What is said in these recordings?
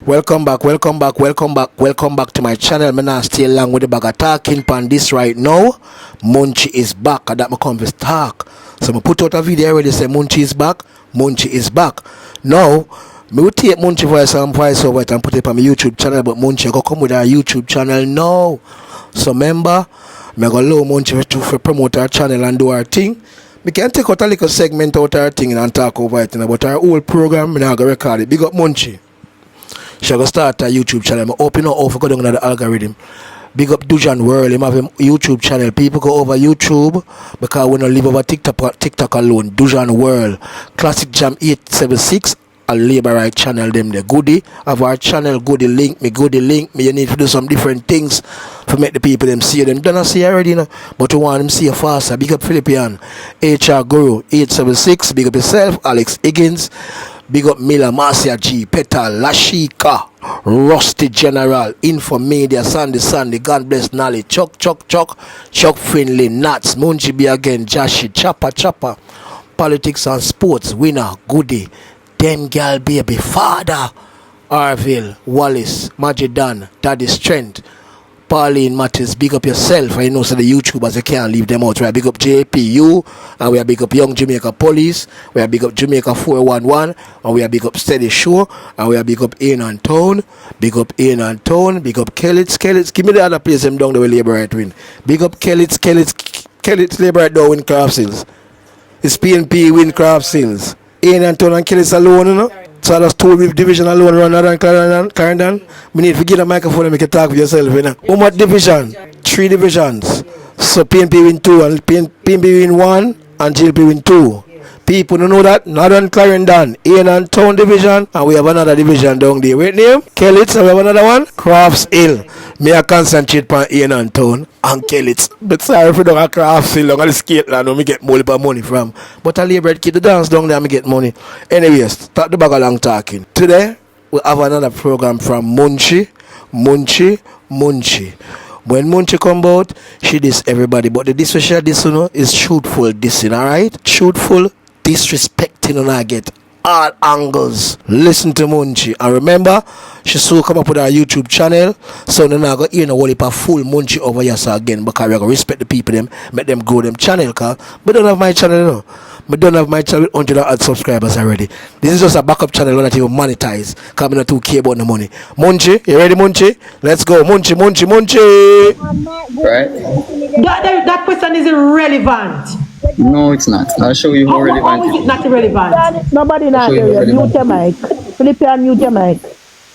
Welcome back to my channel. Me now stay along with the bag of talking pan this right now. Munchie is back, and that me come to talk. So me put out a video already say Munchie is back. Munchie is back. Now, me will take Munchie voice over it and put it on my YouTube channel, but Munchie go come with our YouTube channel now. So remember, me go allow Munchie to promote our channel and do our thing. We can take out a little segment out our thing and talk over it, but our whole program, me now go record it. Big up Munchie. She go start a YouTube channel. I open up over go down the algorithm. Big up Dujan World. Him have a YouTube channel. People go over YouTube because we don't live over TikTok alone. Dujan World. Classic Jam 876. A labor right channel them the goodie. Have our channel goodie link me. You need to do some different things to make the people them see them. Don't see already you know. But you want them see you faster. Big up Philippian. HR Guru 876. Big up yourself. Alex Higgins. Big up Mila, Marcia G, Petal, Lashika, Rusty General, Info Media, Sandy, God Bless Nolly, Chuck Friendly, Nats, MunchieB again, Jashi, Chopper, Politics and Sports, Winner, Goody, Dem Gal Baby, Father, Arville, Wallace, Majidan, Daddy Strength, Pauline Mattis, big up yourself. I know so the YouTubers you can't leave them out. We are big up JPU and we are big up Young Jamaica Police. We are big up Jamaica 411 and we are big up Steady Show and we are big up In and Town. Big up In and Town. Big up Kellits. Give me the other place them down the way Labor Right win. Big up Kellits Labor Right down win craft sales. It's PNP win craft sales. In and Town and Kellits alone, you know. So that's two division alone run around Clarendon. We need to get a microphone and make a talk with yourself, you know. How much division? 3 divisions. So PNP win 2 and PNP win 1 and GLP win 2. People don't know that. Northern Clarendon, In and Town division, and we have another division down there. Wait name? Kellits, and we have another one? Crafts Hill. Me I concentrate on In and Town and Kellits. But sorry if you don't have Crafts Hill, I'm going to skate land and me get more money from. But I labor keep the dance down there and me get money. Anyways, stop the bag of long talking. Today, we have another program from Munchie. When Munchie come out, she diss everybody. But the diss she diss, you know, is truthful dissing, alright? Truthful disrespecting and I get all angles. Listen to Munchie. And remember, she so come up with our YouTube channel. So then I go hear no whole heap of full Munchie over here so again because we go respect the people them, make them grow them channel, cause we don't have my channel, you know. I don't have my channel with 100 subscribers already. This is just a backup channel that you monetize. Because I not too care about the money. Munchie, you ready, Munchie? Let's go. Munchie. Right? That question is irrelevant. No, it's not. I'll show you how relevant how is it not irrelevant? Nobody not here. Mute your mic. Philippian, mute your mic.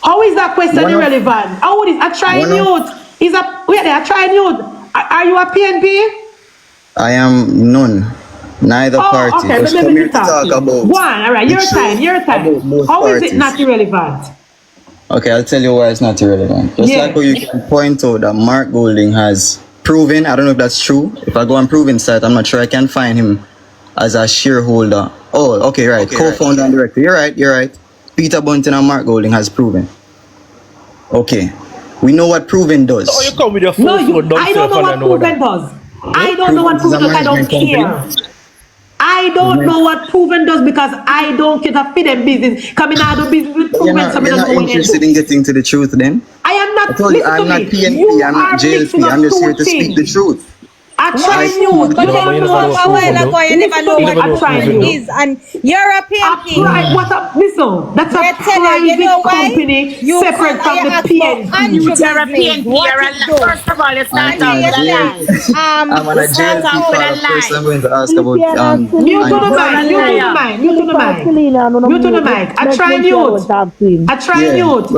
How is that question irrelevant? How is I try mute? I try mute. Are you a PNP? I am none. Neither party. Okay, Just come here to talk about one. All right, your time. How is it not irrelevant? Okay, I'll tell you why it's not irrelevant. Just like how you can point out that Mark Golding has proven, I don't know if that's true. If I go on proven site, I'm not sure I can find him as a shareholder. Oh, okay, right. Co-founder and director. You're right. Peter Bunting and Mark Golding has proven. Okay. We know what proven does. Oh, you come with your phone. I don't know what proven does. I don't know what proven does. I don't care. I don't know what proven does because I don't get a feed them business. Coming out of business with proven. You're not interested in getting to the truth then? I am not. I told you, I'm not PNP, I'm not JLP. I'm just here to speak the truth. I try you. But you know a while ago, you never know what proven is, and you're a PNP. What's up, listen? That's a private company separate from the PNP. You're a PNP. First of all, it's not I'm on a JLP call. First, I'm going to ask about mute to the mic. I try mute.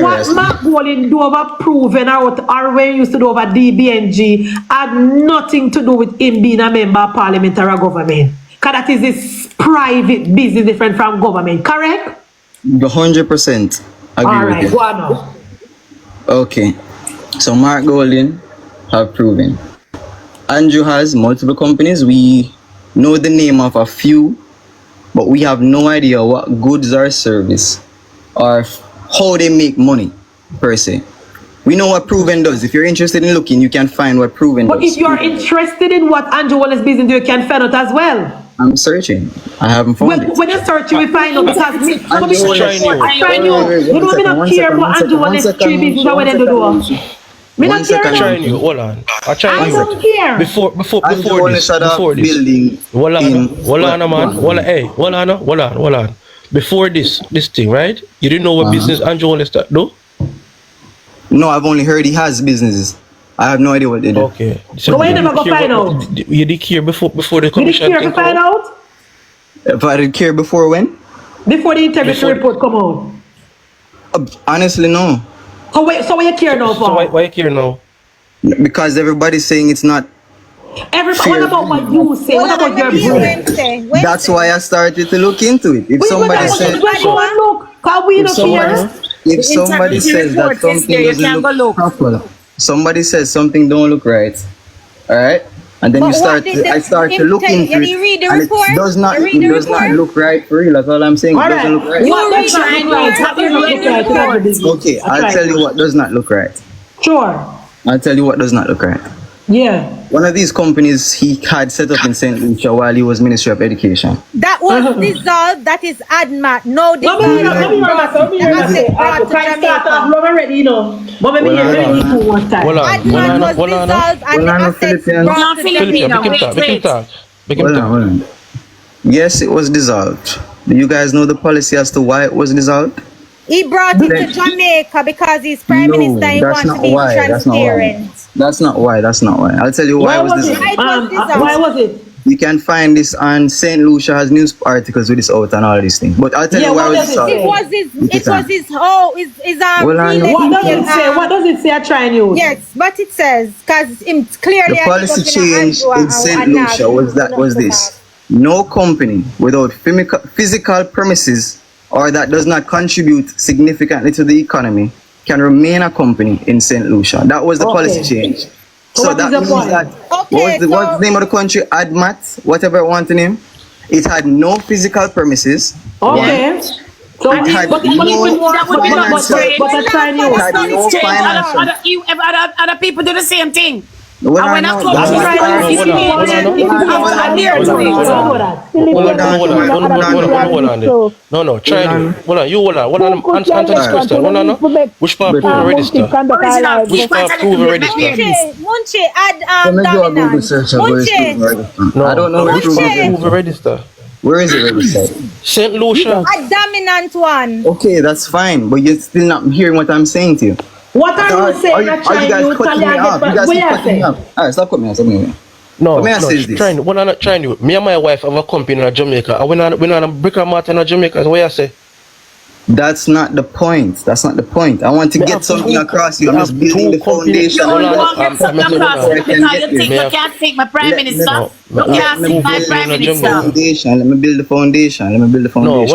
What Mark Golding do over proven or when used to do over DBNG had nothing to do with him being a member of parliament or a government. Because that is his private business different from government, correct? 100% agree with you. Go on now. Okay. So Mark Golding have proven. Andrew has multiple companies. We know the name of a few, but we have no idea what goods or service or how they make money per se. We know what proven does. If you're interested in looking, you can find what proven does. But if you're interested in what Andrew Wallace's business do, you can find out as well. I'm searching. I haven't found it. When you search, you will find out because me, I'm trying you. You know me not care for Andrew when it's 3 business when they do. Me not care. I'm trying you. Hold on. I don't care. Before this. Hold on, man. Hold on. Before this thing, right? You didn't know what business Andrew wanted to start, no? No, I've only heard he has businesses. I have no idea what they do. Okay. So why you never go find out? You did care before the commission. You did care to find out? If I did care before when? Before the integrity report come out. Honestly, no. So why you care now for? So why you care now? Because everybody's saying it's not. What about what you say? What about your brain? That's why I started to look into it. If somebody says, if somebody says that something doesn't look proper, somebody says something don't look right, all right, and then I start to look into it, and it does not look right for real. That's all I'm saying. It doesn't look right. Okay, I'll tell you what does not look right. Sure. I'll tell you what does not look right. Yeah. One of these companies he had set up in St. Lucia while he was Ministry of Education. That was dissolved. That is ADMAT. No, dissolved. Yes, it was dissolved. Do you guys know the policy as to why it was dissolved? He brought it to Jamaica because he's Prime Minister. He wants to be transparent. That's not why. I'll tell you why it was dissolved. Why was it? You can find this on St. Lucia has news articles with this out and all these things. But I'll tell you why it was dissolved. What does it say? I try and use. Yes, but it says because it's clearly the policy change in St. Lucia was this: no company without physical premises or that does not contribute significantly to the economy can remain a company in St. Lucia. That was the policy change. So that means that what's the name of the country? ADMAT, whatever I want to name. It had no physical premises. Okay. So it had but other people do the same thing. No, try it. Hold on, answer this question. Which part prove a register? Which part prove a register? Munchie, add dominant. No, I don't know which part prove a register. Where is it registered? St. Lucia. A dominant one. Okay, that's fine, but you're still not hearing what I'm saying to you. What are you saying? Are you guys cutting me off? You guys keep cutting me off. Alright, stop cutting me off. No, we're not trying to. Me and my wife have a company in Jamaica. And we're not a brick and mortar in Jamaica. What you say? That's not the point. I want to get something across you. I'm just building the foundation. You can't take my Prime Minister. You can't take my Prime Minister. Let me build the foundation. No,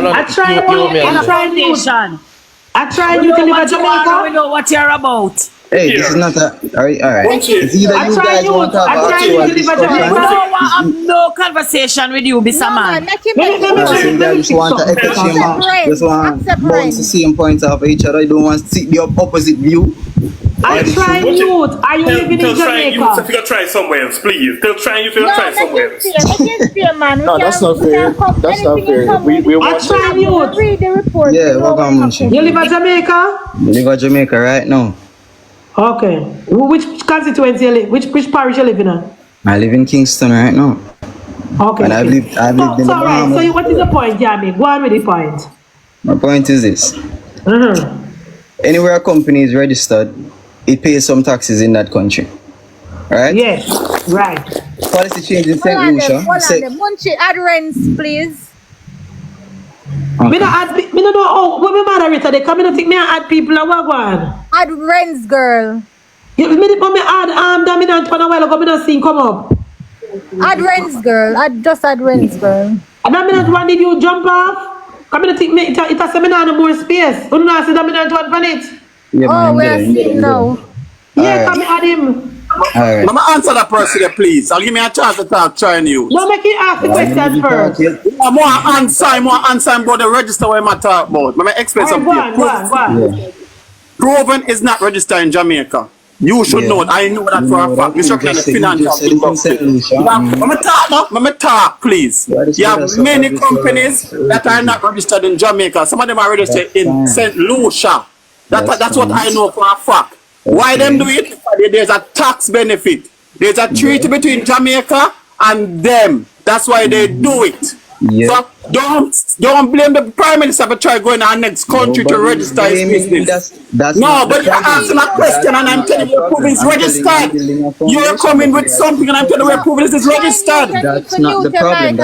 I tried you to live in Jamaica. We know what you're about. Hey, this is not a... Alright. It's either you guys want to have actual discussion. I don't have no conversation with you, Mr. Man. Just want to echo chamber. Just want to bounce the same points off each other. You don't want to see the opposite view. I try youth. Are you living in Jamaica? If you try somewhere else, please. They'll try you if you try somewhere else. No, that's not fair. That's not fair. We I try youth. Read the report. Yeah, welcome, Munchie. You live in Jamaica? I live in Jamaica right now. Okay. Which constituency you live? Which parish you live in? I live in Kingston right now. Okay. And I've lived in the Bahamas. So what is the point, Jamie? Go on with the point. My point is this. Anywhere a company is registered, it pays some taxes in that country. Right? Yes, right. Policy change in St. Lucia. Munchie, add rents, please. Okay. Me no know how when me moderator they come in and think me add people and what one. Add rents, girl. Yeah, me add dominant for a while ago, me not seen come up. Add rents, girl. Just add rents, girl. A dominant one did you jump off? Come in and think me it a seminar no more space. You don't see dominant one on it. Yeah, we're seeing now. Yeah, come add him. Alright. Mama, answer that person there, please. I'll give me a chance to talk, try and use. No, make you ask the question first. I want answer about the register what I'm talking about. Let me explain something. Go on. Proven is not registered in Jamaica. You should know it. I know that for a fact. Mr. Kind of financial Let me talk, please. You have many companies that are not registered in Jamaica. Some of them are registered in St. Lucia. That's what I know for a fact. Why them do it? There's a tax benefit. There's a treaty between Jamaica and them. That's why they do it. So don't blame the Prime Minister for trying to go in our next country to register his business. But you're asking a question and I'm telling you proof is registered. You're coming with something and I'm telling you proof is registered. That's not the problem.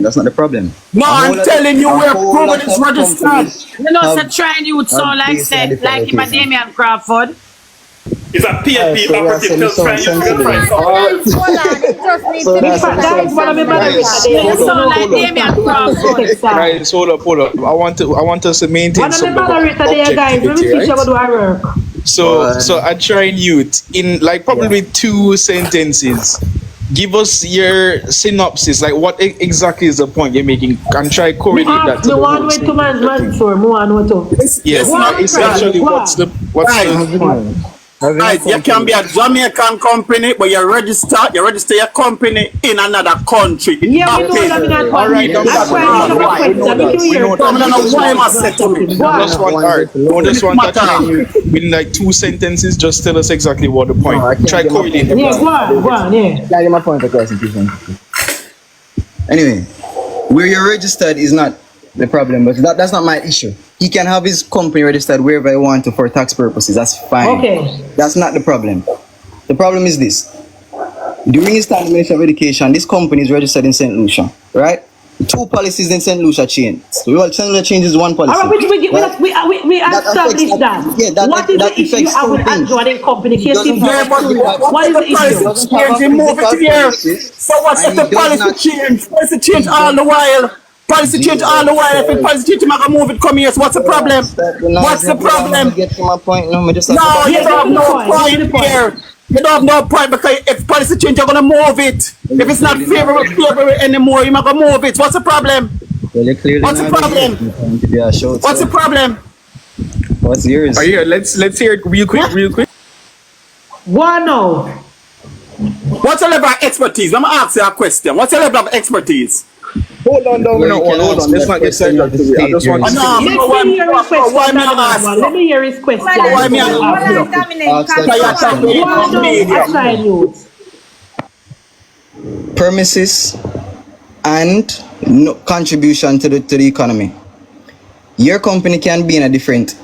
That's not the problem. No, I'm telling you where proof is registered. You know, so trying you would sound like said, like him and Damian Crawford. It's a PNP operative just trying to price. Guys, hold up. I want us to maintain some objectivity, right? So I try and youth in like probably 2 sentences. Give us your synopsis, like what exactly is the point you're making, and try correlate that to the whole yes, essentially what's the Right, you can be a Jamaican company, but you register your company in another country. Yeah, we know that. All right, that's why I just want to try you in like 2 sentences. Just tell us exactly what the point. Try correlate. Yeah, go on, yeah. Can I get my point across? Anyway, where you're registered is not the problem, but that's not my issue. He can have his company registered wherever he wants to for tax purposes. That's fine. Okay. That's not the problem. The problem is this. During his time Minister of Education, this company is registered in St. Lucia, right? 2 policies in St. Lucia changed. So St. Lucia changes 1 policy. All right, we established that. What is the issue you have with adjoining company? What is the issue? Move it here. So what's the policy change? Policy change all the while. Policy change all the while. If the policy change, you can move it. Come here. So what's the problem? What's the problem? Get to my point. No, you don't have no point here. You don't have no point because if policy change, you're gonna move it. If it's not favorable anymore, you're not gonna move it. What's the problem? What's the problem? What's the problem? What's yours? Here, let's hear it real quick. One no. What's your level of expertise? Let me ask you a question. What's your level of expertise? Hold on. Let's not get started. I just want to Let me hear his question. Premises and no contribution to the economy. Your company can be in a different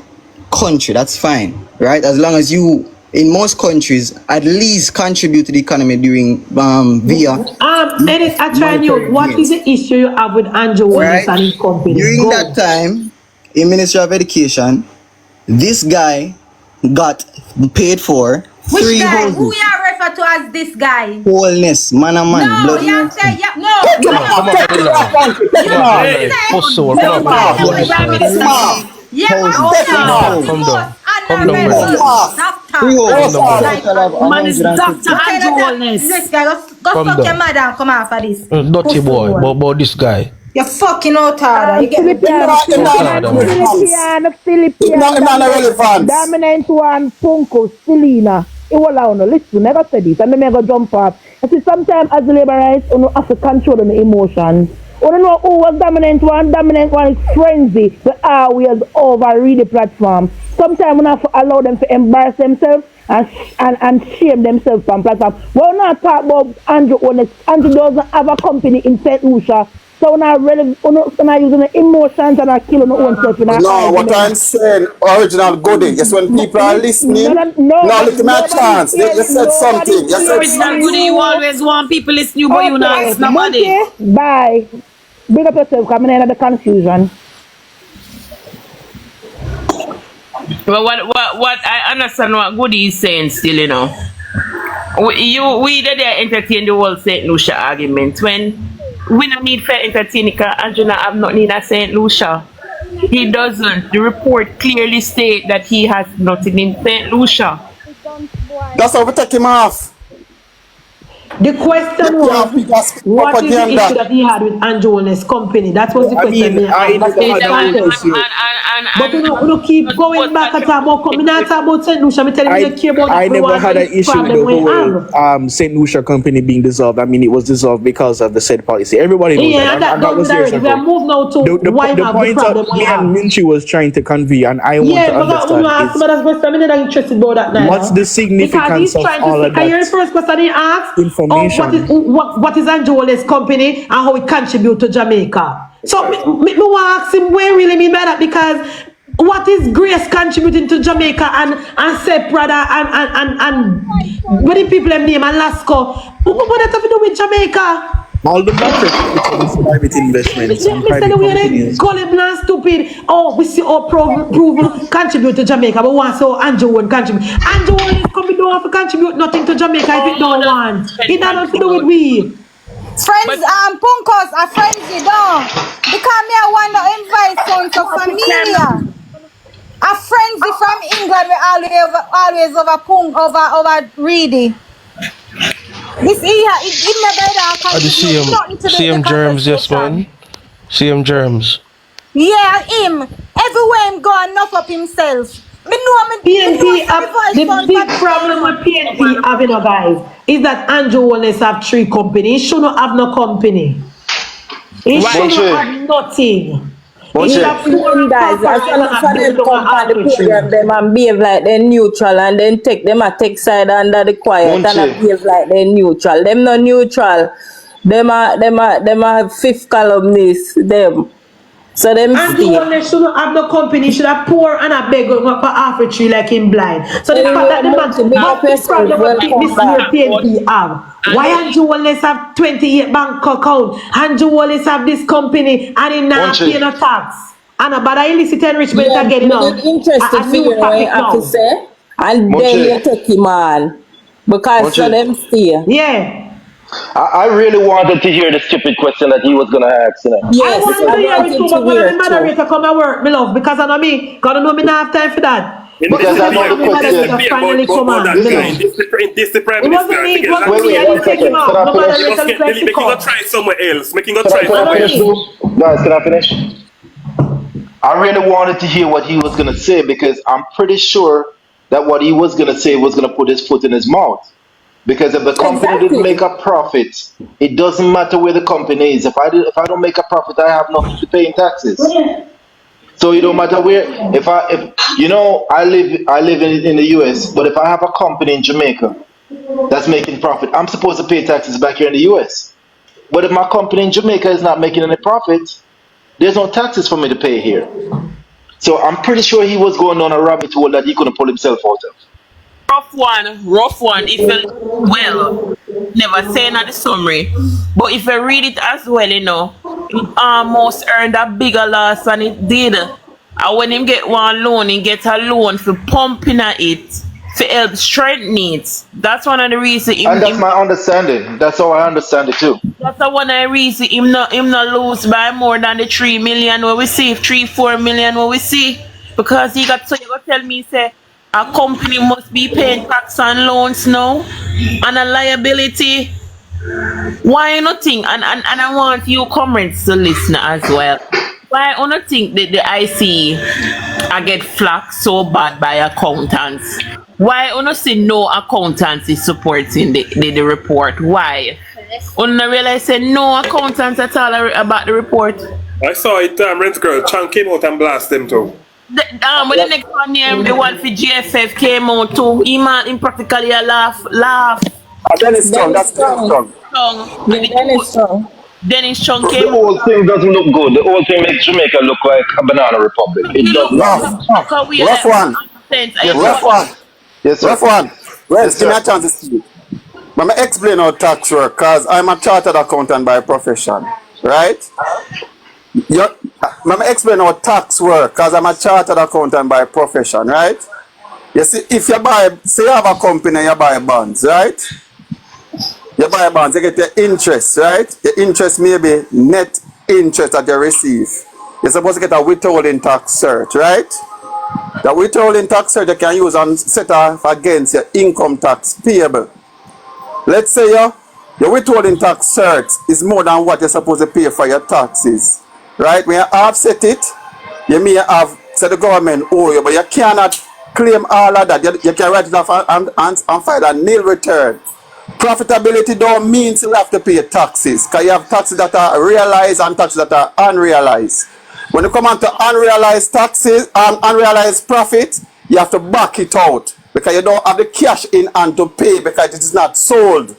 country. That's fine, right? As long as you, in most countries, at least contribute to the economy during via. Dennis, I try you. What is the issue you have with Andrew Willis and his company? During that time, in Ministry of Education, this guy got paid for Which 3 guy? houses. Who you refer to as this guy? Wholeness, man and man. No, you say no. Man is Dr. Andrew Holness. This guy, go fuck your mother and come out for this. Dirty boy, but this guy. You're fucking out of you get Philippine, dominant one, Punko, Selena. It will allow no listen, never said it, and then never jump off. I see sometimes as laborites, you have to control the emotions. You don't know who was dominant one is frenzy. The always overread the platform. Sometimes we have to allow them to embarrass themselves and shame themselves from platform. We're not talking about Andrew Honest. Andrew doesn't have a company in St. Lucia. So we're not using the emotions and killing our own self. No, what I'm saying, original goodie. Yes, when people are listening, no, look at my chance. They said something. You said original goodie, you always want people listening, but you know it's nobody. Bye. Bring up yourself, coming in at the confusion. But what I understand what Goody is saying still, you know. We there entertain the whole St. Lucia argument when we don't need for entertaining because Andrew have nothing in St. Lucia. He doesn't. The report clearly states that he has nothing in St. Lucia. That's how we take him off. The question was, what is the issue that he had with Anjone's company? That was the question. I never had an issue. But you keep going back and talk about not talk about St. Lucia. I never had an issue with the whole St. Lucia company being dissolved. I mean, it was dissolved because of the said policy. Everybody knows that. That was already. We are moved now to the point of me and Munchie was trying to convey, and I want to understand what's the significance of all of that. Your first question he asked, information. What is Anjole's company and how it contribute to Jamaica? So me want to ask him what really mean by that, because what is Grace contributing to Jamaica and Seprada and what the people name and Lasco? What does that have to do with Jamaica? All the private investments and private companies. Call it bland stupid. Oh, we see all proven contribute to Jamaica, but once so Andrew won't contribute. Andrew is coming down to contribute nothing to Jamaica if it don't want. It has nothing to do with we. Friends, Punkos are friends, you don't. Because me I want to invite some to familia. A friends from England we always over Reedy. This it never see him germs, yes man. See him germs. Yeah, him. Everywhere him go enough up himself. PNP the big problem with PNP having a guys is that Andrew Wallace have 3 companies. He should not have no company. He should not have nothing. He should have 4 guys. I them come on the program them and behave like they're neutral, and then take them a take side under the quiet and behave like they're neutral. Them not neutral. Them are fifth columnists. Them. So them and should not have no company, should have poor and a beg for half a tree like him blind. So the fact that the man problem what this European have. Why Andrew Wallace have 28 bank account? Andrew Wallace have this company and he not pay no tax. And about illicit enrichment again now. Interested for you officer, and then you take him on. Because so them stay. Yeah. I really wanted to hear the stupid question that he was going to ask. You know? Yes, I wanted to hear it too, but when the moderator come and work, me love, because I know me, because I know me not have time for that. Because I know the question. Finally come on, this the prime minister. It wasn't me, it wasn't me, I didn't take him out. No moderator like to come. Making a try somewhere else, making a try somewhere else. Guys, can I finish? I really wanted to hear what he was going to say, because I'm pretty sure that what he was going to say was going to put his foot in his mouth. Because if the company didn't make a profit, it doesn't matter where the company is. If I don't make a profit, I have nothing to pay in taxes. So it don't matter where. If I live in the US, but if I have a company in Jamaica that's making profit, I'm supposed to pay taxes back here in the US. But if my company in Jamaica is not making any profit, there's no taxes for me to pay here. So I'm pretty sure he was going on a rabbit hole that he couldn't pull himself out of. Rough one. If you never saying at the summary, but if you read it as well, you know, it almost earned a bigger loss than it did. And when him get one loan, he get a loan for pumping at it to help strengthen it. That's one of the reasons. And that's my understanding. That's how I understand it too. That's one of the reasons him not lose by more than the 3 million what we see, 3-4 million what we see, because he got you got tell me say. A company must be paying tax on loans now and a liability. Why not think? And I want you comments to listen as well. Why not think that the IC I get flack so bad by accountants? Why not see no accountants is supporting the report? Why? Not realize say no accountants at all about the report. I saw it. Rent girl Chan came out and blast them too. But the next one here, the one for GFF came out too. He practically a laugh. Dennis Strong, that's Dennis Strong. Dennis Strong came out. The whole thing doesn't look good. The whole thing makes Jamaica look like a banana republic. It does not. Rough one. Yes, sir. Rough one. Well, give me a chance to speak. Let me explain how tax work, because I'm a chartered accountant by profession, right? Let me explain how tax work, because I'm a chartered accountant by profession, right? You see, if you buy, say you have a company, you buy bonds, right? You buy bonds, you get your interest, right? Your interest may be net interest that you receive. You're supposed to get a withholding tax cert, right? The withholding tax cert you can use and set off against your income tax payable. Let's say Your withholding tax cert is more than what you're supposed to pay for your taxes. Right? When you offset it, you may have said the government owe you, but you cannot claim all of that. You can write it off and file a nil return. Profitability don't mean you have to pay taxes, because you have taxes that are realized and taxes that are unrealized. When you come on to unrealized taxes and unrealized profit, you have to back it out because you don't have the cash in hand to pay because it is not sold.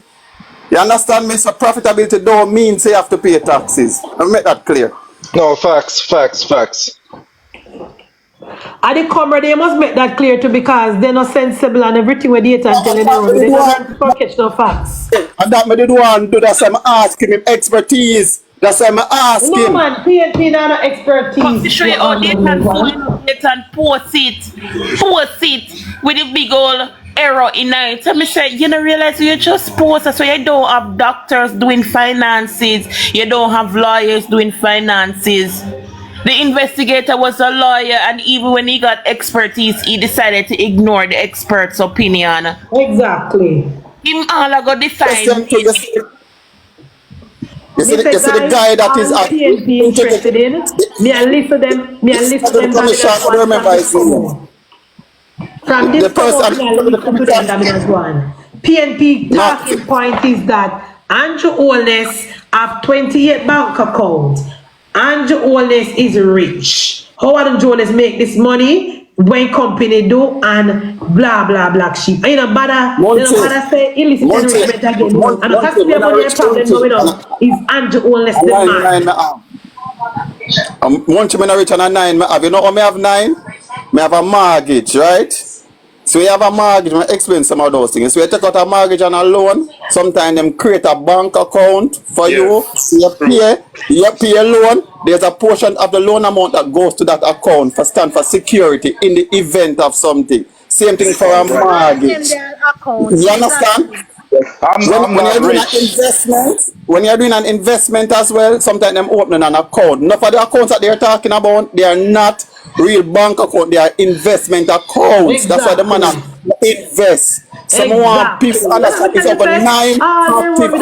You understand me? So profitability don't mean you have to pay taxes. I'll make that clear. No, facts. And the comrade, they must make that clear too, because they're not sensible and everything with data and telling them. They don't catch no facts. And that me did one do, that's why I'm asking him expertise. That's why I'm asking. No man, PNP not expertise. Come to show you how they can post it with a big old error in it. So me say, you don't realize you just post it, so you don't have doctors doing finances, you don't have lawyers doing finances. The investigator was a lawyer, and even when he got expertise, he decided to ignore the expert's opinion. Exactly. Him all I got decide. You see the guy that is at PNP interested in. Me and listen them. Me and listen them. From this person, me and listen to them. That one. PNP talking point is that Andrew Holness have 28 bank accounts. Andrew Holness is rich. How Andrew Holness make this money when company do and blah blah black sheep? You know, bother say illicit enrichment again. And the fact that money problem going on is Andrew Holness the man. Once you're rich on a 9, you know how I have 9? I have a mortgage, right? So we have a mortgage. I explain some of those things. So we take out a mortgage and a loan. Sometimes them create a bank account for you. You pay a loan. There's a portion of the loan amount that goes to that account for stand for security in the event of something. Same thing for a mortgage. You understand? When you're doing an investment as well, sometimes them opening an account. Enough of the accounts that they're talking about, they are not real bank account, they are investment accounts. Exactly. That's why the man invest. Someone people understand it's over 9 active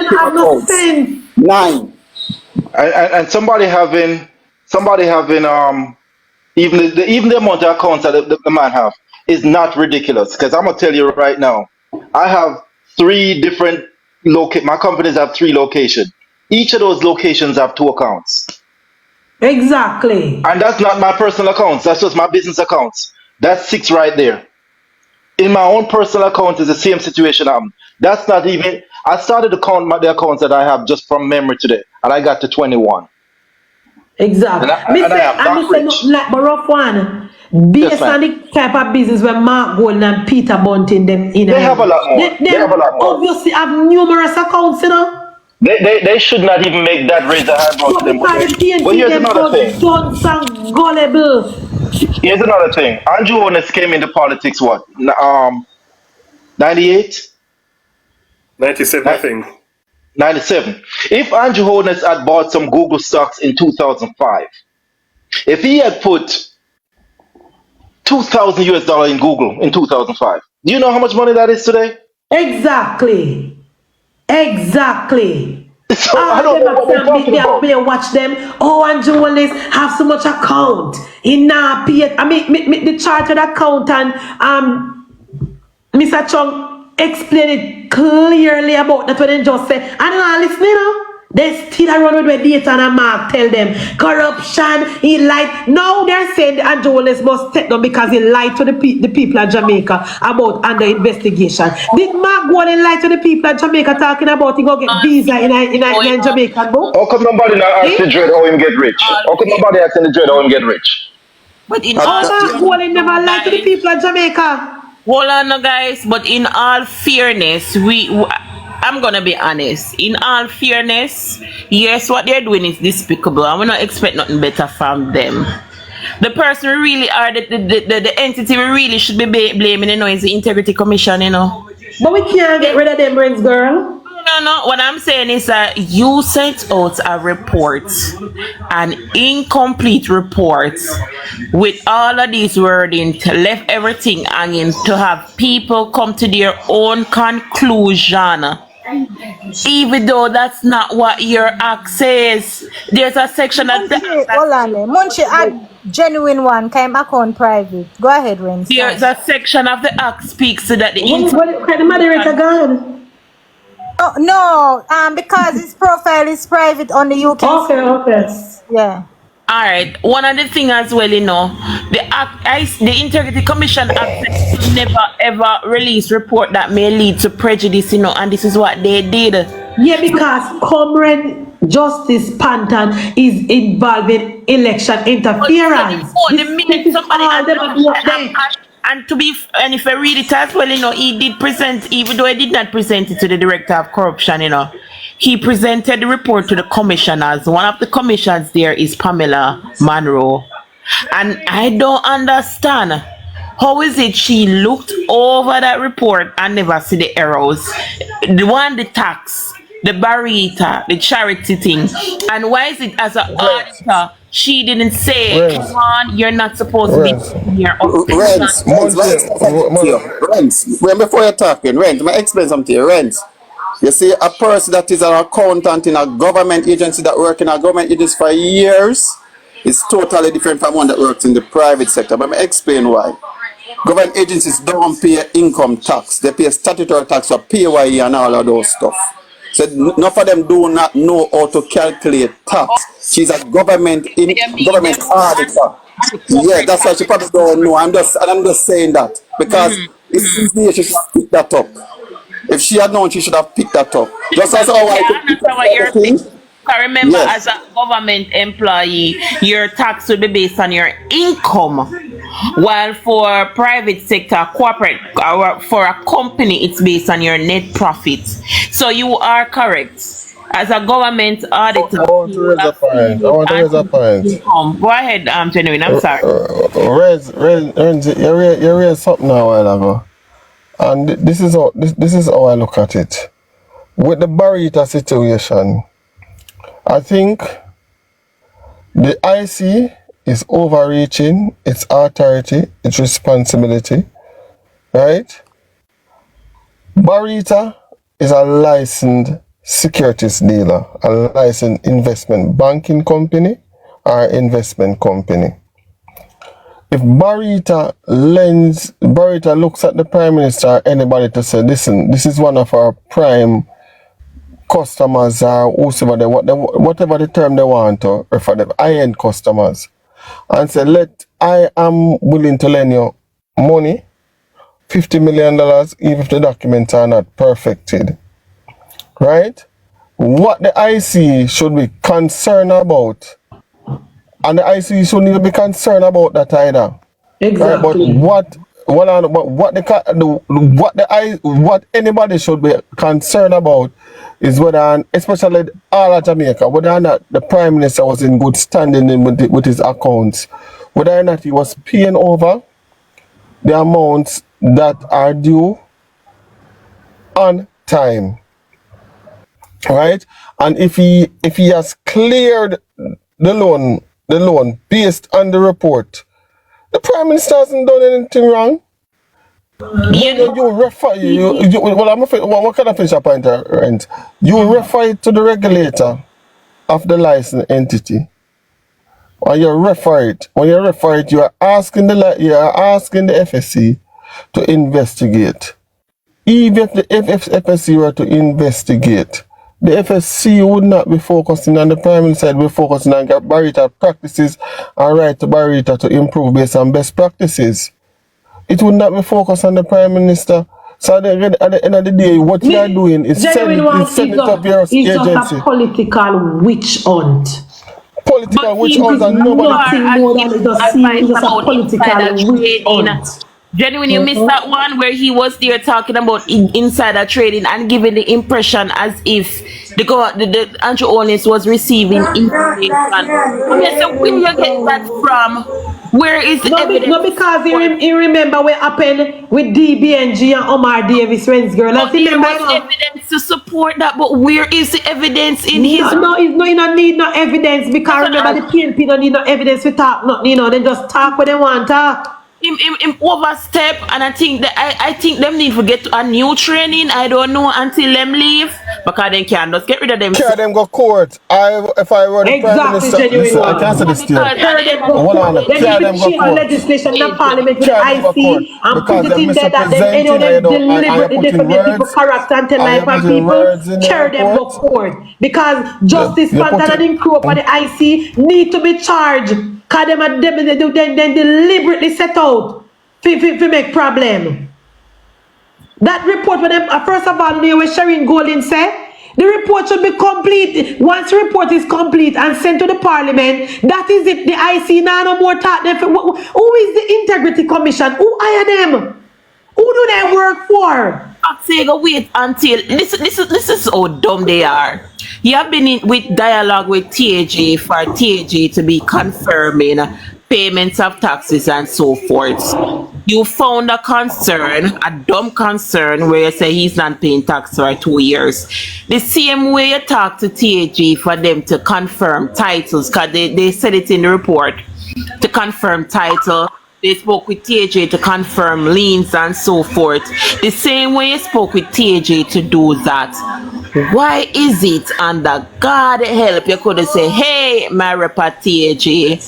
accounts. 9. And somebody having even the amount of accounts that the man have is not ridiculous. Because I'm gonna tell you right now, I have 3 different my companies have 3 locations. Each of those locations have 2 accounts. Exactly. And that's not my personal accounts. That's just my business accounts. That's 6 right there. In my own personal account is the same situation. That's not even. I started to count the accounts that I have just from memory today, and I got to 21. Exactly. And I say nothing like the rough one. Based on the type of business where Mark Golden and Peter Bunting them in. They have a lot more. They have a lot more. Obviously have numerous accounts, you know. They should not even make that raise the eyebrow to them. But here's another thing. Gullible. Here's another thing. Andrew Holness came into politics what? 98? 97, I think. 97. If Andrew Holness had bought some Google stocks in 2005, if he had put $2,000 in Google in 2005, do you know how much money that is today? Exactly. So I don't know what they're talking about. They watch them. Oh, Andrew Holness have so much account. In I mean, the chartered accountant, Mr. Chung explain it clearly about that when they just say, I don't know, listen, you know. They still around with data and a mark tell them corruption, he lied. No, they're saying Andrew Holness must take them because he lied to the people of Jamaica about under investigation. Did Mark go and lie to the people of Jamaica talking about he go get visa in Jamaica? How come nobody not ask the dread how him get rich? How come nobody asking the dread how him get rich? But in Mark go and never lie to the people of Jamaica. Hold on, guys. But in all fairness, I'm gonna be honest. In all fairness, yes, what they're doing is despicable, and we not expect nothing better from them. The person we really are, the entity we really should be blaming, you know, is the Integrity Commission, you know. But we can't get rid of them brains, girl. No, No. What I'm saying is that you sent out a report, an incomplete report, with all of these wording, left everything hanging to have people come to their own conclusion. Even though that's not what your act says. There's a section of the act Hold on there. Munchie, add genuine one. Came account private. Go ahead, Ren. there's a section of the act speaks to that the What kind of moderator gone? Oh, no, because his profile is private on the UK. Okay. Yeah. All right. One of the things as well, the Integrity Commission Act never ever release report that may lead to prejudice, and this is what they did. Yeah, because Comrade Justice Panton is involved in election interference. And if I read it as well, he did present, even though he did not present it to the Director of Corruption, he presented the report to the commissioners. One of the commissioners there is Pamela Monroe. And I don't understand. How is it she looked over that report and never see the errors? The tax, the barita, the charity thing. And why is it as an auditor, she didn't say, come on, you're not supposed to be here. Rents, before you're talking, Rent, let me explain something to you. Rent. You see, a person that is an accountant in a government agency that works in a government agency for years is totally different from one that works in the private sector. But let me explain why. Government agencies don't pay income tax. They pay statutory tax for PAYE and all of those stuff. So none of them do not know how to calculate tax. She's a government auditor. Yeah, that's why she probably don't know. I'm just saying that because it's easy. She should pick that up. If she had known, she should have picked that up. Just as how I could pick up everything. I remember, as a government employee, your tax will be based on your income, while for private sector, corporate, or for a company, it's based on your net profits. So you are correct. As a government auditor, I want to raise a point. Go ahead, Genuine. I'm sorry. You raised something a while ago. And this is how I look at it. With the barita situation, I think the IC is overreaching its authority, its responsibility, right? Barita is a licensed securities dealer, a licensed investment banking company or investment company. If Barita looks at the Prime Minister or anybody to say, listen, this is one of our prime customers or whatever the term they want to refer them, high-end customers, and say, I am willing to lend you money, $50 million, even if the documents are not perfected. Right? What the IC should be concerned about, and the IC shouldn't even be concerned about that either. Exactly. Right? But what anybody should be concerned about is whether, especially all of Jamaica, whether or not the Prime Minister was in good standing with his accounts, whether or not he was paying over the amounts that are due on time. Right? And if he has cleared the loan based on the report, the Prime Minister hasn't done anything wrong. You refer what kind of finish a point, Rent? You refer it to the regulator of the licensed entity. When you refer it, you are asking the FSC to investigate. Even if the FSC were to investigate, the FSC would not be focusing on the Prime Minister, would be focusing on barita practices and right to barita to improve based on best practices. It would not be focused on the Prime Minister. So at the end of the day, what you are doing is setting up your agency. It's just a political witch hunt. Political witch hunt and nobody... Nothing more than just a political witch hunt. Genuine, you missed that one where he was there talking about insider trading and giving the impression as if the Andrew Owens was receiving information. I mean, so where you get that from? Where is the evidence? No, because he remember what happened with DBNG and Omar Davis, friends girl. But there was evidence to support that, but where is the evidence in his? No, you don't need no evidence because remember the PNP don't need no evidence to talk nothing, they just talk what they want to talk. Him overstep, and I think them need to get a new training. I don't know until them leave because they can't just get rid of them. Carry them go court. If I were the prime minister, listen, I can't say this to you. Hold on, carry them go court. Legislation in the parliament with the IC and put it in there that they deliberately defamate people's character and tell life and people. Carry them go court because Justice Panther and crew for the IC need to be charged. Because they deliberately set out to make problem. That report for them, first of all, what Sharon Golden said, the report should be complete. Once the report is complete and sent to the parliament, that is it. The IC now no more talk. Who is the Integrity Commission? Who hire them? Who do they work for? I say go wait until this is how dumb they are. You have been with dialogue with TAG for TAG to be confirming payments of taxes and so forth. You found a concern, a dumb concern, where you say he's not paying tax for 2 years. The same way you talk to TAG for them to confirm titles, because they said it in the report, to confirm title. They spoke with TAG to confirm liens and so forth. The same way you spoke with TAG to do that. Why is it under God help you could say, hey, my rep at TAG,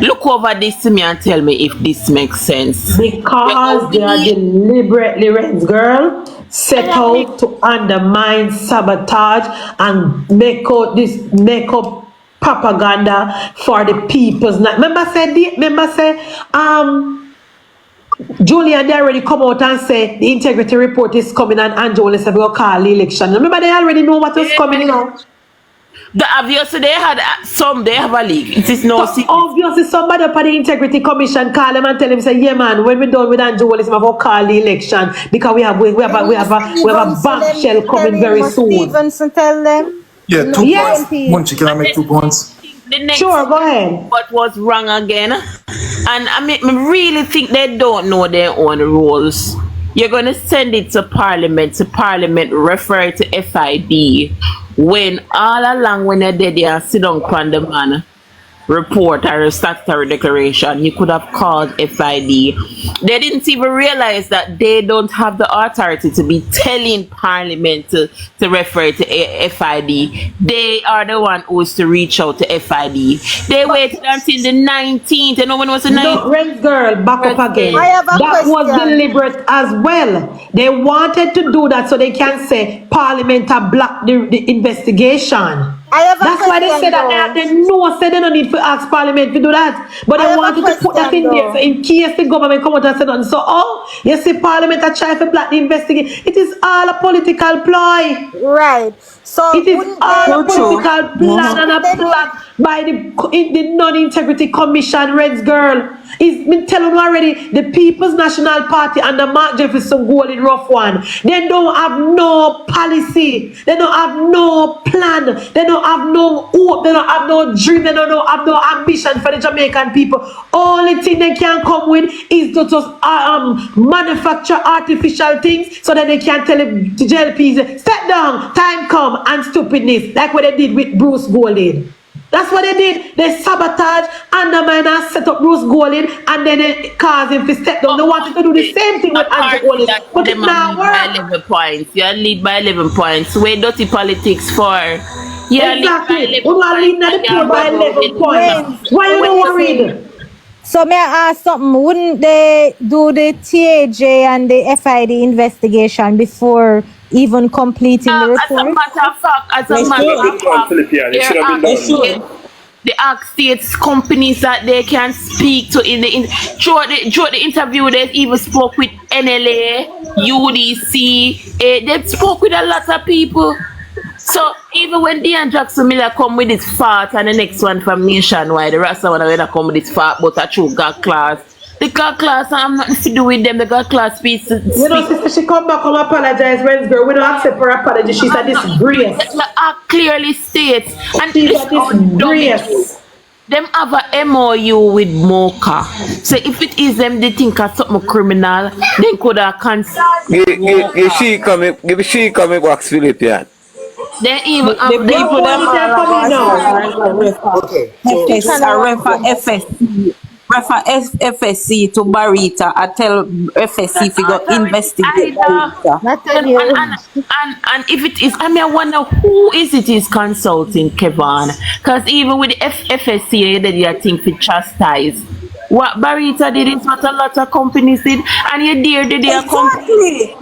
look over this to me and tell me if this makes sense? Because they are deliberately, Ren's girl, set out to undermine, sabotage, and make up propaganda for the people's night. Remember say Julian, they already come out and say the integrity report is coming and Anjola said we'll call the election. Remember they already know what is coming out. Obviously they have a leak. It is no secret. Obviously somebody up at the integrity commission call them and tell him say, yeah man, when we're done with Anjola, we'll call the election because we have a bank shell coming very soon. Stevenson tell them. Yeah, 2 points. Munchie, can I make 2 points? Sure, go ahead. What was wrong again? And I really think they don't know their own rules. You're going to send it to Parliament refer it to FID, when all along when they did there, sit down on the man report or a statutory declaration, you could have called FID. They didn't even realize that they don't have the authority to be telling Parliament to refer to FID. They are the one who is to reach out to FID. They waited until the 19th. You know when it was the 19th? No, Red girl, back up again. That was deliberate as well. They wanted to do that so they can say Parliament have blocked the investigation. That's why they said that they know they don't need to ask Parliament to do that. But they wanted to put that in there so in case the government come out and say nothing. So, you see Parliament are trying to block the investigation. It is all a political ploy. Right. So it is all a political plan and a plot by the Non-Integrity Commission, Reds girl. It's been telling you already, the People's National Party and the Mark Jefferson Golden Rough one. They don't have no policy. They don't have no plan. They don't have no hope. They don't have no dream. They don't have no ambition for the Jamaican people. Only thing they can come with is to just manufacture artificial things so that they can tell the JLPs, step down, time come, and stupidness, like what they did with Bruce Golden. That's what they did. They sabotage, undermine, and set up Bruce Golden, and then they cause him to step down. They wanted to do the same thing with Andrew Golden, but it now works. 11 points. You lead by 11 points. Where dirty politics for? Exactly. We are leading by 11 points. Why are you worried? So may I ask something? Wouldn't they do the TAJ and the FID investigation before even completing the report? As a matter of fact, they ask states companies that they can speak to throughout the interview. They even spoke with NLA, UDC. They spoke with a lot of people. So even when Dean Jackson Miller come with his fart and the next one from Nationwide, the rest of them will come with his fart, but a true God class. The God class, I'm nothing to do with them. The God class speaks. You know, sister, she come back and apologize Wednesday. We don't accept her apology. She's a disgrace. I clearly states. And She's this a how dumb it is. disgrace. Them have a MOU with Mocha. So if it is them, they think of something criminal, they could have cancelled. Give she come wax Philippian. They even The have people them all Okay, so refer FSC. Refer FSC to Barita. I tell FSC if you go investigate Barita. and if it is, I mean, I wonder who is consulting Kevin? Because even with the FSC, they think to chastise. What Barita did is what a lot of companies did, and you dare complain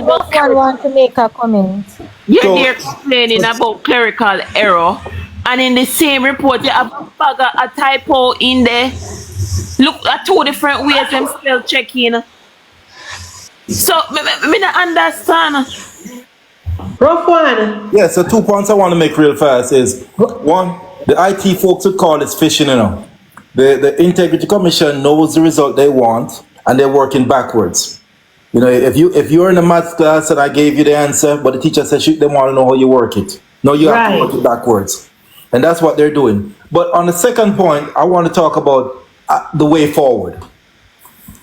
about I want to make a comment. You're complaining about clerical error, and in the same report you have a typo in there. Look at 2 different ways them spell checking. So me not understand. Rough one. Yeah, so 2 points I want to make real fast is, one, the IT folks would call this phishing, you know. The Integrity Commission knows the result they want, and they're working backwards. You know, if you're in a math class and I gave you the answer, but the teacher says they want to know how you work it. No, you have to work it backwards. And that's what they're doing. But on the second point, I want to talk about the way forward.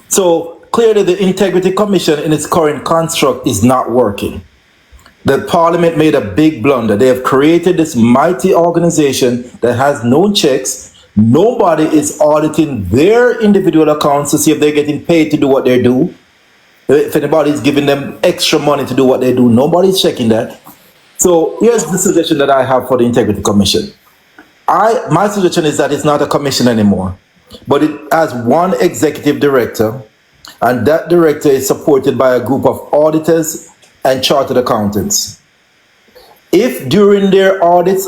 So clearly the Integrity Commission in its current construct is not working. The Parliament made a big blunder. They have created this mighty organization that has no checks. Nobody is auditing their individual accounts to see if they're getting paid to do what they do. If anybody's giving them extra money to do what they do, nobody's checking that. So here's the suggestion that I have for the Integrity Commission. My suggestion is that it's not a commission anymore, but it has one executive director, and that director is supported by a group of auditors and chartered accountants. If during their audits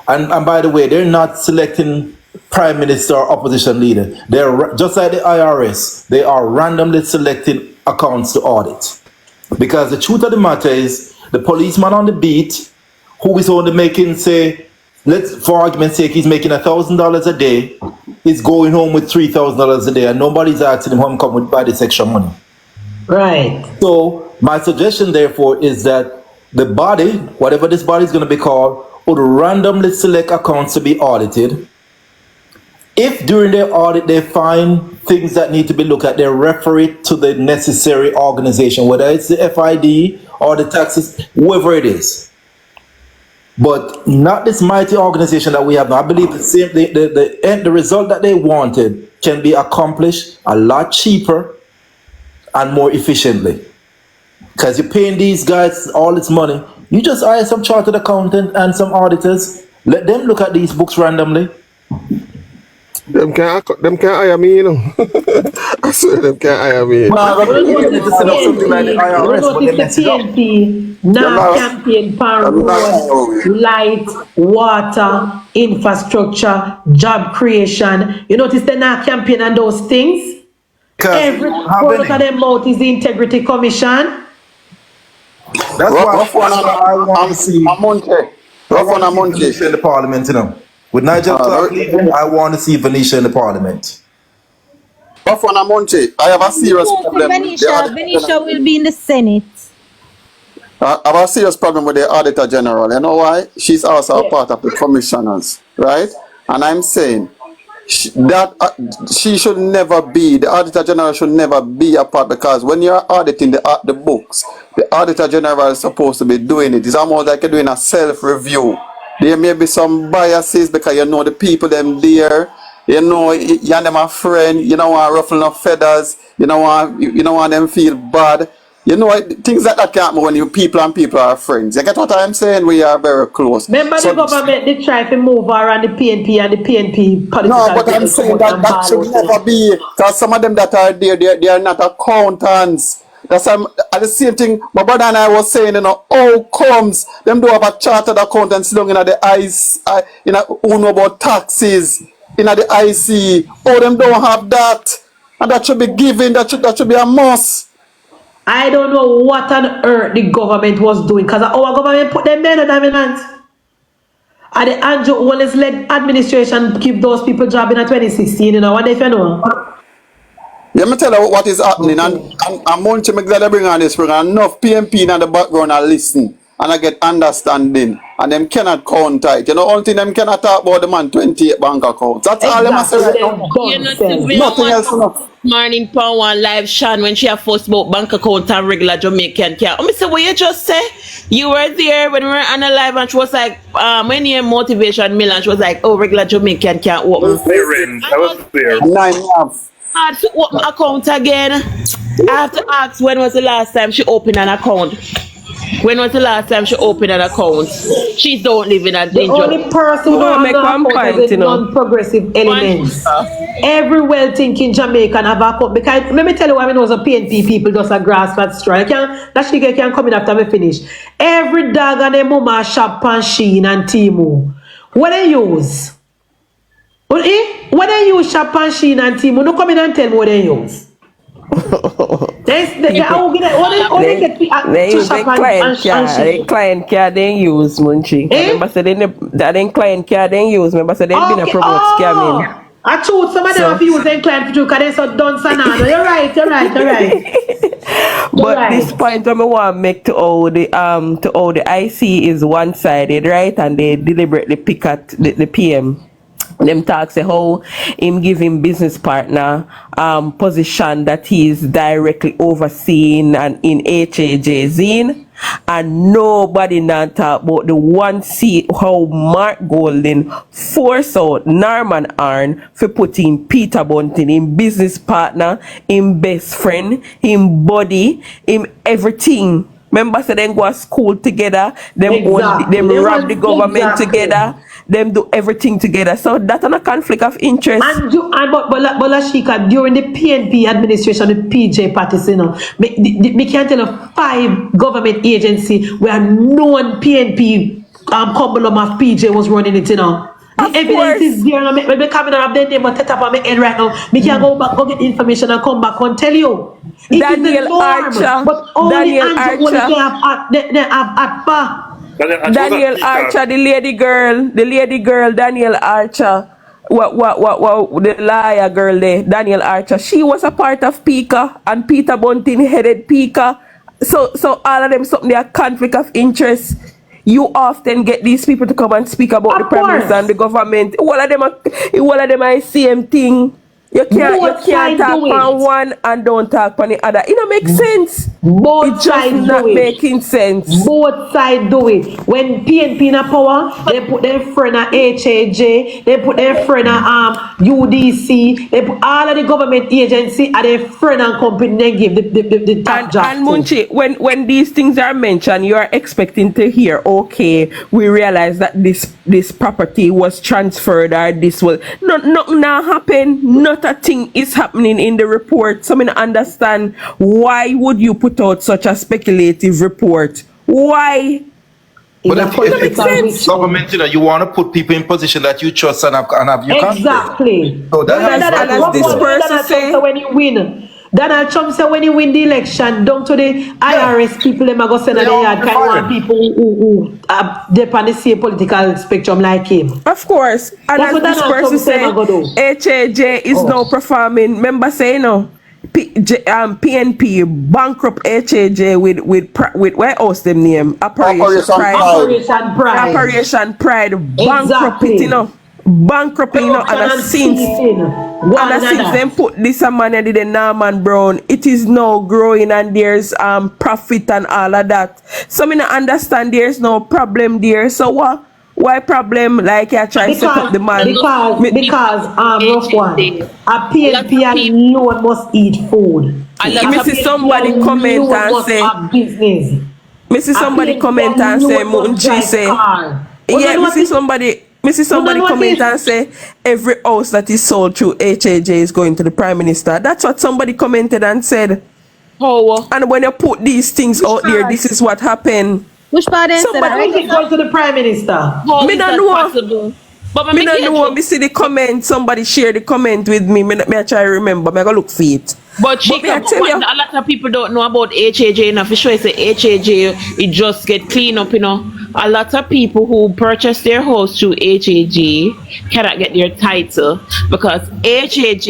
and by the way, they're not selecting prime minister or opposition leader. They're just like the IRS. They are randomly selecting accounts to audit. Because the truth of the matter is, the policeman on the beat, who is only making, say, for argument's sake, he's making $1,000 a day, is going home with $3,000 a day, and nobody's asking him how come with buy this extra money. Right. So my suggestion, therefore, is that the body, whatever this body is going to be called, would randomly select accounts to be audited. If during their audit they find things that need to be looked at, they refer it to the necessary organization, whether it's the FID or the taxes, whoever it is. But not this mighty organization that we have now. I believe the result that they wanted can be accomplished a lot cheaper and more efficiently. Because you're paying these guys all this money. You just hire some chartered accountant and some auditors. Let them look at these books randomly. Them can't hire me, you know. I swear them can't hire me. PNP now campaign pan road, light, water, infrastructure, job creation. You notice they're not campaign on those things? Every quarter of them mouth is the Integrity Commission. That's why I want to see Venetia in the parliament, you know. With Nigel Clark leaving, I want to see Venetia in the parliament. Munchie, I have a serious problem. Venetia will be in the Senate. I have a serious problem with the Auditor General. You know why? She's also a part of the commissioners, right? And I'm saying she should never be, the Auditor General should never be a part, because when you're auditing the books, the Auditor General is supposed to be doing it. It's almost like you're doing a self-review. There may be some biases because you know the people them there, you know you're them a friend, you don't want to ruffle no feathers, you don't want them feel bad. You know, things like that can't move when you people are friends. You get what I'm saying? We are very close. Remember the government, they try to move around the PNP and the PNP political. No, but I'm saying that should never be, because some of them that are there, they are not accountants. That's at the same thing my brother and I was saying, you know, how comes them do have a chartered accountants long in the who know about taxes in the IC. Oh, them don't have that. And that should be given, that should be a must. I don't know what on earth the government was doing, because our government put them men on dominance. And the Andrew Wallace-led administration give those people job in 2016, you know, what if you know? Let me tell you what is happening, and Munchie, I'm glad I bring on this program. Enough PNP in the background and listen, and I get understanding, and them cannot counter it. You know, only thing them cannot talk about the man 28 bank accounts. That's all them I say right now. You know, see, Nothing else enough. Morning Power One Live Sean when she have first about bank account and regular Jamaican care. I say, what you just say? You were there when we were on a live and she was like, when you motivation mill and she was like, oh, regular Jamaican can't open. I was there. 9.5. I had to open account again. I have to ask when was the last time she opened an account. When was the last time she opened an account? She don't live in a danger. The only person who has an account is non-progressive elements. Every well-thinking Jamaican have a account. Because let me tell you why I know some PNP people just a grasp at straw. That she can come in after me finish. Every dog and their mama shop on Shein and Temu. What they use? What they use shop on Shein and Temu? No come in and tell me what they use. They use the client care they use, Munchie. Remember say that client care they use. Remember say they been a promote scamming. I told some of them have used them client to because they so done sanana. You're right. But this point I want to make to all the IC is one-sided, right? And they deliberately pick at the PM. Them talk say how him give him business partner position that he is directly overseeing and in HAJ Zine, and nobody not talk about the one see how Mark Golding force out Norman Arn for putting Peter Bunting in business partner, in best friend, in buddy, in everything. Remember, say them go to school together, them rob the government together, them do everything together. So that's a conflict of interest. But Lashika, during the PNP administration, the PJ parties, you know, me can't tell you 5 government agency where known PNP couple of PJ was running it, you know. The evidence is there, and me coming up there, they must tap on my head right now. Me can go back, go get information and come back and tell you. It Daniel Archer. But only Daniel Archer, the lady girl, Daniel Archer. What the liar girl there, Daniel Archer. She was a part of Pika, and Peter Bunting headed Pika. So all of them something they are conflict of interest. You often get these people to come and speak about the Prime Minister and the government. All of them are same thing. You can't talk on one and don't talk on the other. It don't make sense. Both sides just not making sense. Both sides do it. When PNP in power, they put their friend at HAJ, they put their friend at UDC, they put all of the government agency at their friend and company they give the top job. And Munchie, when these things are mentioned, you are expecting to hear, okay, we realize that this property was transferred or this was nothing happen. Not a thing is happening in the report. So I mean, understand why would you put out such a speculative report? Why? But if government, you know, you want to put people in position that you trust and have you exactly. So that's this person say when you win. Donald Trump said when he win the election, down to the IRS people, them are going to send a yard kind of want people who depend on the same political spectrum like him. Of course. And that's as this person said, HAJ is now performing, remember saying no, PNP bankrupt HAJ with where else them name? Operation Pride bankrupt it, you know. Bankrupting, you know, and since them put this money in the Norman Brown, it is now growing and there's profit and all of that. So I understand there's no problem there. So why problem like I try to set up the man? Because rough one. A PNP alone must eat food. I see somebody comment and say business. Me see somebody comment and say Munchie say yeah, me see somebody comment and say every house that is sold through HAJ is going to the Prime Minister. That's what somebody commented and said. Oh. And when you put these things out there, this is what happened. Which part is it going to the Prime Minister? Me don't know. But me don't know. Me see the comment. Somebody share the comment with me. Me I try to remember. Me I go look for it. But a lot of people don't know about HAJ enough. For sure, it's a HAJ. It just get clean up, you know. a lot of people who purchase their house through HAG cannot get their title because HAG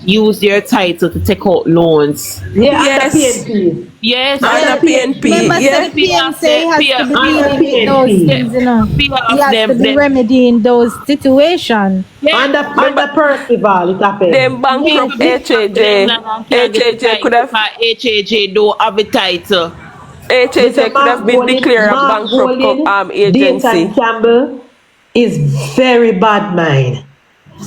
use their title to take out loans. Yeah, Yes. under PNP. Yes, Under PNP. Remember, Yeah. the PM say he has to be under dealing with those PNP. things, you know. Fear He of has to be remedying those situations. Under Percival, it happened. Them bankrupt HAG. HAG could have HAG don't have a title. HAG could have been declared a bankrupt agency. Dayton Campbell is very bad mind.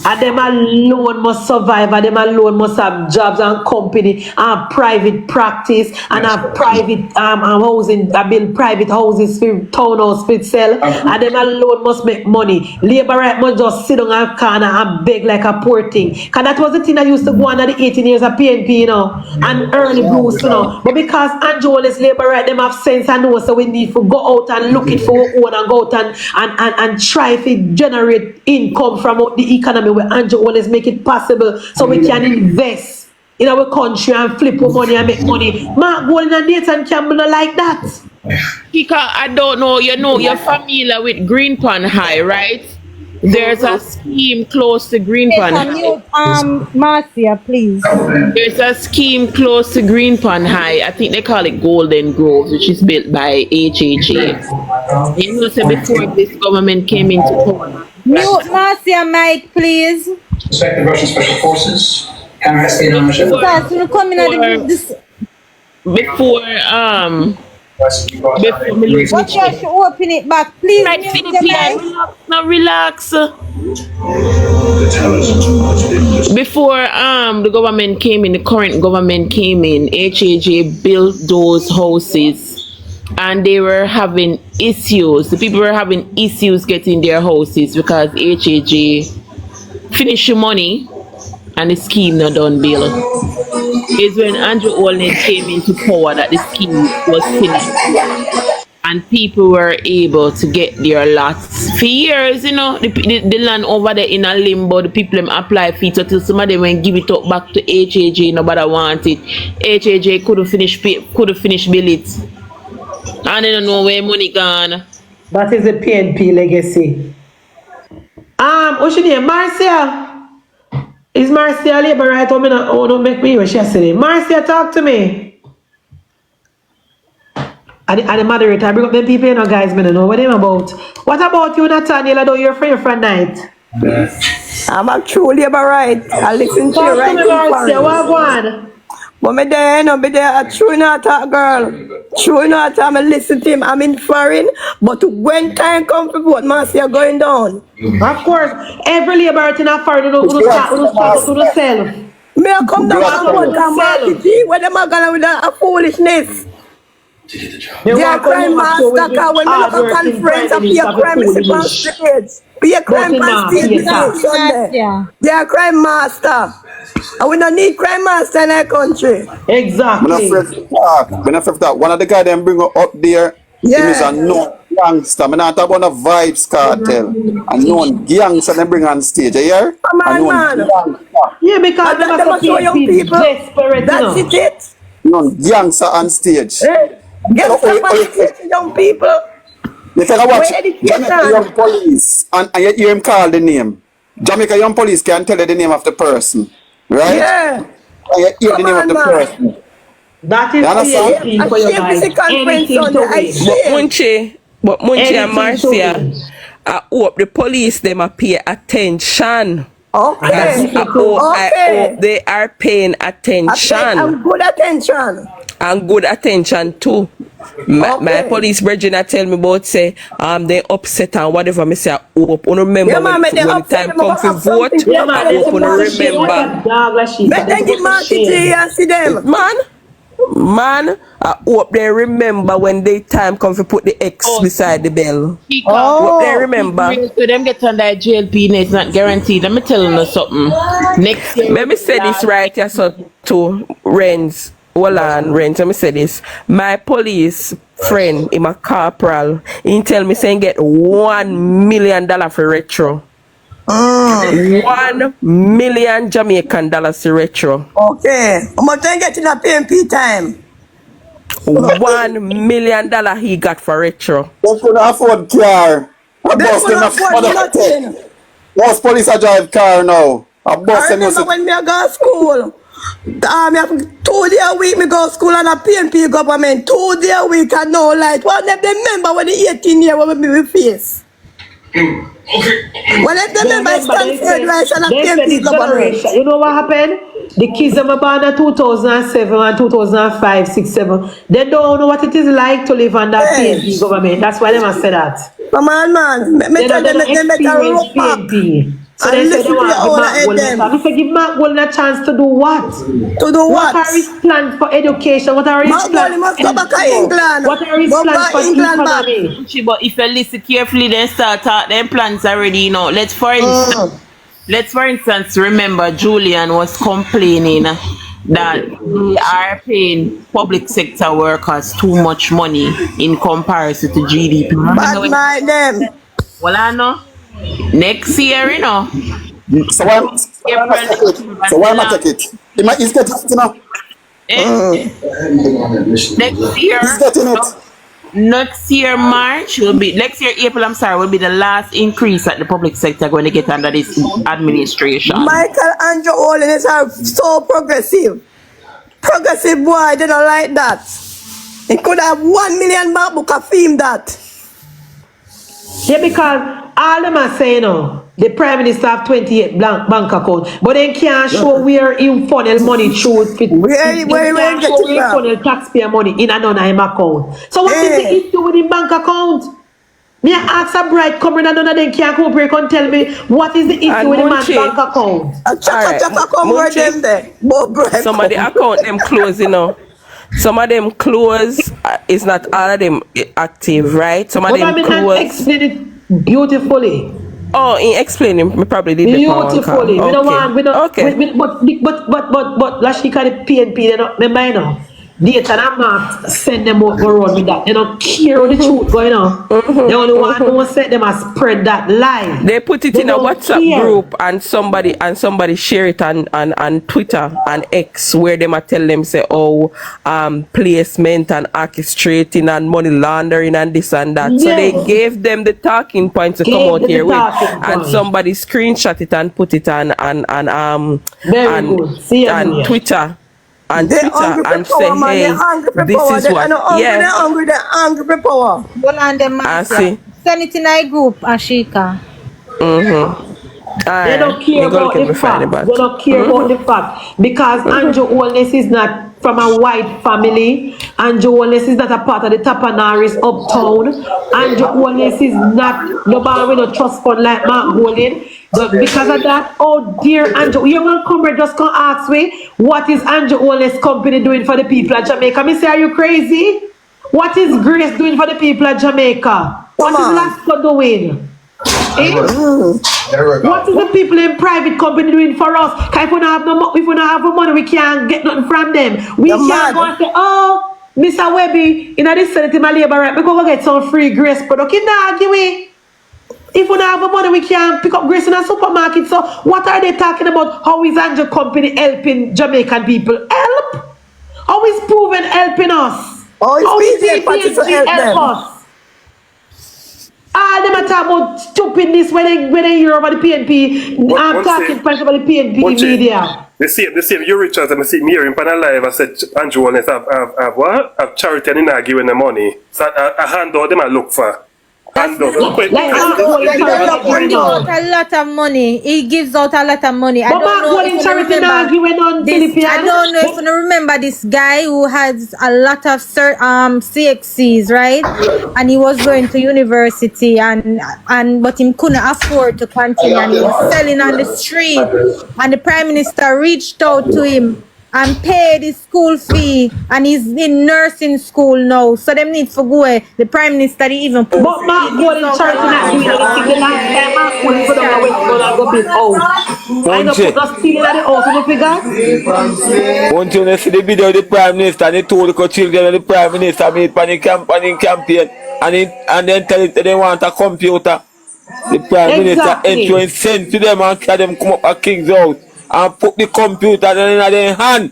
And them alone must survive, and them alone must have jobs and company and private practice and have private housing, build private houses for townhouse for sell, and them alone must make money. Labor right must just sit on a corner and beg like a poor thing. Cause that was the thing that used to go on at the 18 years of PNP, you know, and early blues, you know. But because Andrew Wallace labor right, them have sense and know, so we need to go out and look it for our own and go out and try to generate income from the economy where Andrew always make it possible so we can invest in our country and flip our money and make money. Mark Golding and Nathan Campbell not like that. Kika, I don't know, you know, you're familiar with Greenpan High, right? There's a scheme close to Greenpan High. Marcia, please. There's a scheme close to Greenpan High. I think they call it Golden Groves, which is built by HAG. You know, so before this government came into power. Mute Marcia, Mike, please. Suspected Russian special forces. Counter-estate ownership. Before Watch out, should open it back, please. Right, now relax. Before the government came in, the current government came in, HAG built those houses and they were having issues. The people were having issues getting their houses because HAG finished the money and the scheme not done bill. It's when Andrew Olney came into power that the scheme was finished and people were able to get their lots. For years, you know, the land over there in a limbo, the people them apply for it until some of them went give it up back to HAG, nobody want it. HAG couldn't finish bill it. And they don't know where money gone. That is a PNP legacy. What's your name? Marcia? Is Marcia labor right? Oh, don't make me hear what she said. Marcia, talk to me. And the moderator, I bring up them people, you know, guys, I don't know what they're about. What about you, Nathaniel? I know you're friend night. I'm a true labor right. I listen to you right now. What one? But me there, no, me there, a true not a girl. True not a, I listen to him, I'm in foreign, but when time comes for vote, Marcia going down. Of course, every labor in a foreign, who start to the self. Me I come down and vote for Marcia, where them are gonna with a foolishness. They are crime master, because when we look at conference, be a crime on stage. Be a crime on stage, they are crime master. And we don't need crime master in our country. Exactly. When I that one of the guys them bring up there, he is a known gangster. I not talk about a vibes cartel. A known gangster them bring on stage. You hear? Yeah, because they must show young people. Desperate, that's it. Known gangster on stage. Get some stage, young people. You can watch Jamaica Young Police and you hear him call the name. Jamaica Young Police can tell you the name of the person. Right? Yeah. You hear the name of the person. That is PNP for your guys. But Munchie and Marcia, I hope the police them are pay attention. Okay. I hope they are paying attention. And good attention. And good attention too. My police brethren tell me about say they upset and whatever. Me say I hope you remember when the time come to vote. I hope you remember. Let them give Marty and see them. Man, I hope they remember when the time come to put the X beside the bell. Hope they remember. So them get on that JLP, it's not guaranteed. Let me tell you something. Next year. Let me say this right here so to Renz. Hold on, Renz, let me say this. My police friend, him a corporal, he tell me saying get $1 million for retro. $1 million Jamaican dollars to retro. Okay. I'm going to get in a PNP time. $1 million he got for retro. They couldn't afford car. A bus them afford nothing. Most police a drive car now. A bus them remember when me go to school. Me have 2 days a week me go to school and a PNP government 2 days a week and no light. What them remember when the 18 year when we face? Well, if they remember Stanford Rice and a PNP government. You know what happened? The kids that were born in 2007 and 2005, 6, 7, they don't know what it is like to live under PNP government. That's why they must say that. Come on, man. They don't experience PNP. So they say they want to give Mark Golden a chance to do what? To do what? What are his plans for education? What are his plans? Must go back to England. What are his plans for economy? But if you listen carefully, then start out them plans already, you know. Let's for instance remember Julian was complaining that they are paying public sector workers too much money in comparison to GDP. Bad mind them. Well, I know. Next year, you know. So why am I take it? He's getting it, you know. Next year. He's getting it. Next year, March will be April. I'm sorry, will be the last increase that the public sector going to get under this administration. Michael Andrew Holiness are so progressive. Progressive boy, they don't like that. He could have 1 million back book of film that. Yeah, because all them are saying, the Prime Minister have 28 bank accounts, but they can't show where he funnel money through. Where he funnel taxpayer money in another account. So what is the issue with the bank account? Me ask a bride coming and none of them can't come up here and tell me what is the issue with the man's bank account. Somebody account them close, you know. Some of them close, it's not all of them active, right? Some of them close. Explain it beautifully. Oh, in explaining, we probably did beautifully. We don't want, we don't, but Lashika, the PNP, they don't remember, you know. Data and Mark send them out go run with that. They don't care what the truth going on. They only want to set them and spread that lie. They put it in a WhatsApp group and somebody share it on Twitter and X where they might tell them say placement and orchestrating and money laundering and this and that. So they gave them the talking points to come out here with, and somebody screenshot it and put it on Twitter. And Twitter and say, hey, this is what. They're hungry power. Well, and them send it in a group, Ashika. They don't care about the fact. They don't care about the fact. Because Andrew Holness is not from a white family. Andrew Holness is not a part of the Tapanaris uptown. Andrew Holness is not nobody with no trust fund like Mark Golden. But because of that, oh dear Andrew, you will come here just come ask me, what is Andrew Holness company doing for the people of Jamaica? Me say, are you crazy? What is Grace doing for the people of Jamaica? What is Lasco doing? What is the people in private company doing for us? Because if we don't have no money, we can't get nothing from them. We can't go and say, oh, Mr. Webby, in this Senate, my labor right, we go get some free Grace product. You know, give me. If we don't have money, we can't pick up Grace in a supermarket. So what are they talking about? How is Andrew company helping Jamaican people? Help? How is Proven helping us? How is PNP help us? All them are talking about stupidness when they hear about the PNP. I'm talking about the PNP media. The same you Richards and I see me here in Panalive. I said Andrew Holness have what? Have charity and not giving the money. So I hand out them I look for. A lot of money. He gives out a lot of money. I don't know if you remember this guy who has a lot of CXCs, right? And he was going to university but he couldn't afford to continue and he was selling on the street. And the Prime Minister reached out to him and paid his school fee, and he's in nursing school now. So them need for go. The Prime Minister even put. But Mark Golden charity not doing anything. The last time Mark Golden put them away to go build house. I know put us stealing at the house. You know figure? Won't you see the video of the Prime Minister and he told the children of the Prime Minister meet on campaign and then tell it they want a computer. The Prime Minister entering sent to them and carry them come up a King's House and put the computer in their hand.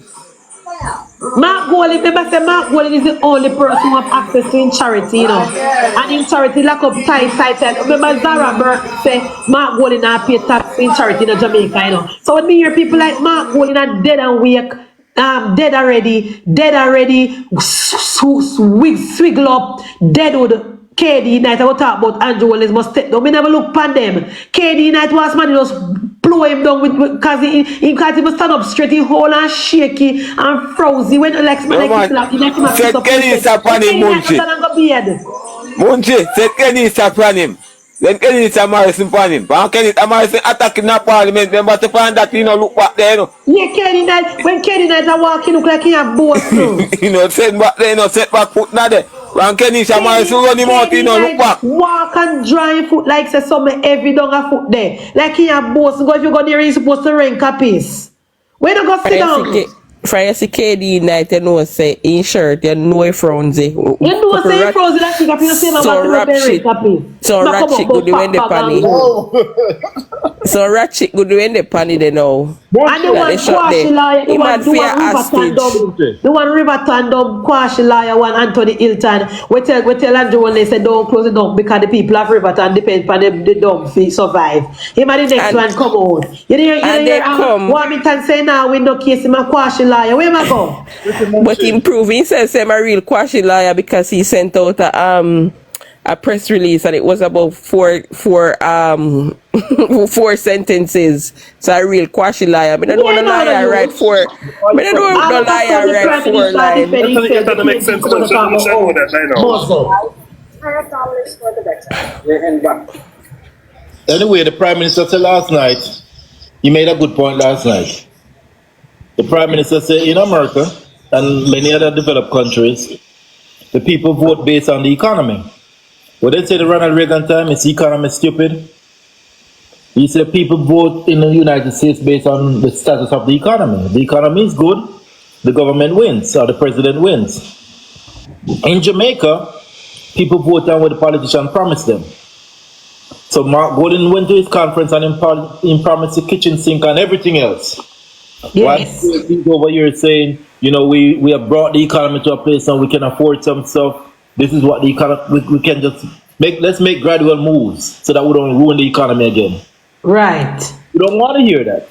Mark Golding, remember say Mark Golding is the only person who have access to in charity, you know. And in charity, lock up tight. Remember Zara Burke say Mark Golding not pay tax in charity in Jamaica, you know. So when me hear people like Mark Golding are dead and wake, dead already, swiggle up, deadwood. KD Knight, I will talk about Andrew Wallace must take down. We never look pan them. KD Knight was man, just blow him down with because he can't even stand up straight. He whole and shaky and frozy. When like man, like him said Kenny stop on him, Munchie. Munchie, said Kenny stop on him. Then Kenny stop Morrison on him. But Kenny Morrison attacking the parliament. Remember to find that you know look back there, you know. Yeah, Kenny Knight, when Kenny Knight are walking, look like he have both. You know, set back there, you know, set back foot now there. When Kenny Morrison run him out, you know, look back. Walk and dry foot like say something every dog a foot there. Like he have both. Go if you go there, you're supposed to rank a piece. Where you go sit down? Friday KD Knight, you know, say in shirt, you know, he frownsy. You know, say he frownsy like you can say, so ratchet good when they panny. So ratchet good when they panny, they know. And the one Quashi Lawyer, the one Riverton Dub, Quashi Lawyer, one Anthony Hilton. We tell Andrew when they say don't close it down because the people of Riverton depend on the dumb to survive. Him and the next one come out. You hear Warmington say now we no case him a Quashi Lawyer. Where am I go? But improving, he says I'm a real Quashi Lawyer because he sent out a press release and it was about four sentences. So a real Quashi Liar. I don't want a liar write four. I don't want a liar write four lines. It doesn't make sense. Anyway, the Prime Minister said last night, he made a good point last night. The Prime Minister said in America and many other developed countries, the people vote based on the economy. What they say the Ronald Reagan time is the economy stupid. He said people vote in the United States based on the status of the economy. The economy is good, the government wins, or the president wins. In Jamaica, people vote on what the politician promised them. So Mark Golding went to his conference and he promised the kitchen sink and everything else. Yes. While he's over here saying, you know, we have brought the economy to a place and we can afford some stuff. This is what the economy, we can just let's make gradual moves so that we don't ruin the economy again. Right. You don't want to hear that.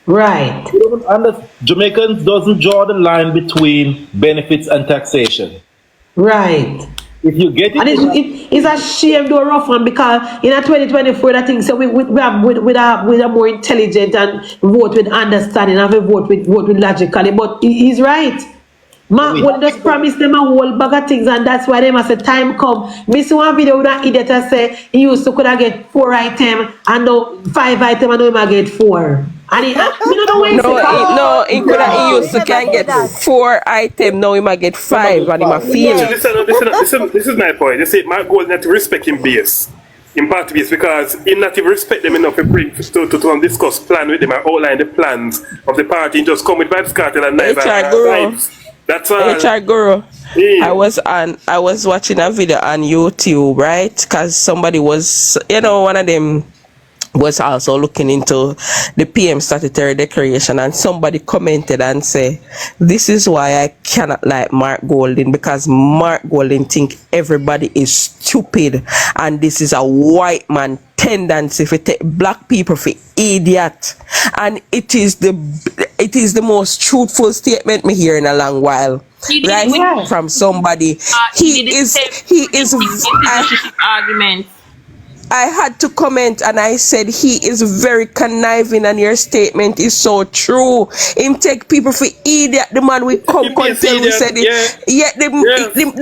Right. Jamaicans doesn't draw the line between benefits and taxation. Right. If you get it, and it's a shame to a rough one because in a 2024, I think so we are more intelligent and vote with understanding and we vote with logically. But he's right. Mark will just promise them a whole bag of things and that's why they must say time come. Miss one video with an idiot that say he used to could have get 4 items and now 5 items and now he might get 4. And he used to can get 4 items, now he might get 5 and he might feel it. This is my point. They say Mark Gold not to respect him base. In part base because he not even respect them enough to discuss plan with them and outline the plans of the party and just come with vibes cartel and vibes. That's all. HR Guru. I was watching a video on YouTube, right? Because somebody was, one of them was also looking into the PM statutory declaration and somebody commented and say, this is why I cannot like Mark Golding because Mark Golding think everybody is stupid and this is a white man tendency to take black people for idiot, and it is the most truthful statement me hear in a long while, right? From somebody. He is argument. I had to comment and I said he is very conniving and your statement is so true. Him take people for idiot. The man we come tell we said it. Yeah, the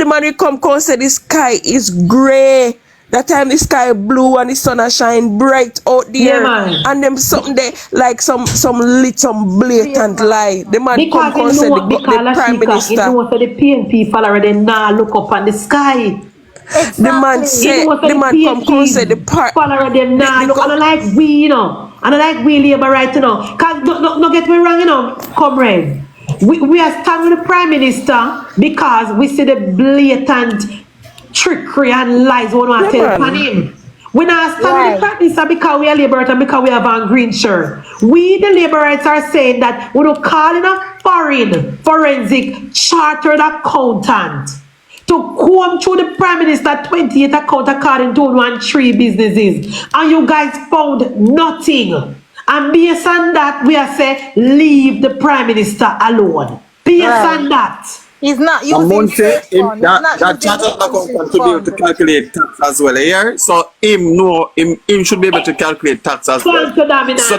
man we come said the sky is grey. That time the sky blue and the sun a shine bright out there. Yeah, and them something there like some blatant lie. The man come said the Prime Minister. You know for the PNP follower they now look up on the sky. Exactly. The man said, the man come say the part follower them now look and like we, and I like we labor right, Cause no get me wrong, comrade. We are standing with the Prime Minister because we see the blatant trickery and lies we want to tell upon him. We not standing with the Prime Minister because we are labourers and because we have on green shirt. We the labourers are saying that we don't call enough foreign forensic chartered accountant to comb through the Prime Minister 28 account according to 113 businesses, and you guys found nothing. And based on that, we are saying leave the Prime Minister alone. Based on that. He's not using That chartered accountant to be able to calculate tax as well here. So him should be able to calculate tax as well. So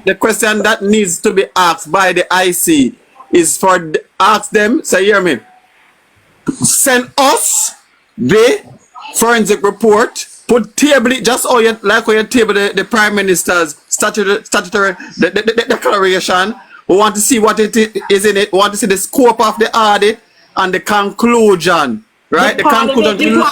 the question that needs to be asked by the IC is for ask them, say hear me, send us the forensic report, put table it just how you like how you table the Prime Minister's statutory declaration. We want to see what it is in it. We want to see the scope of the audit and the conclusion. Right? The conclusion. The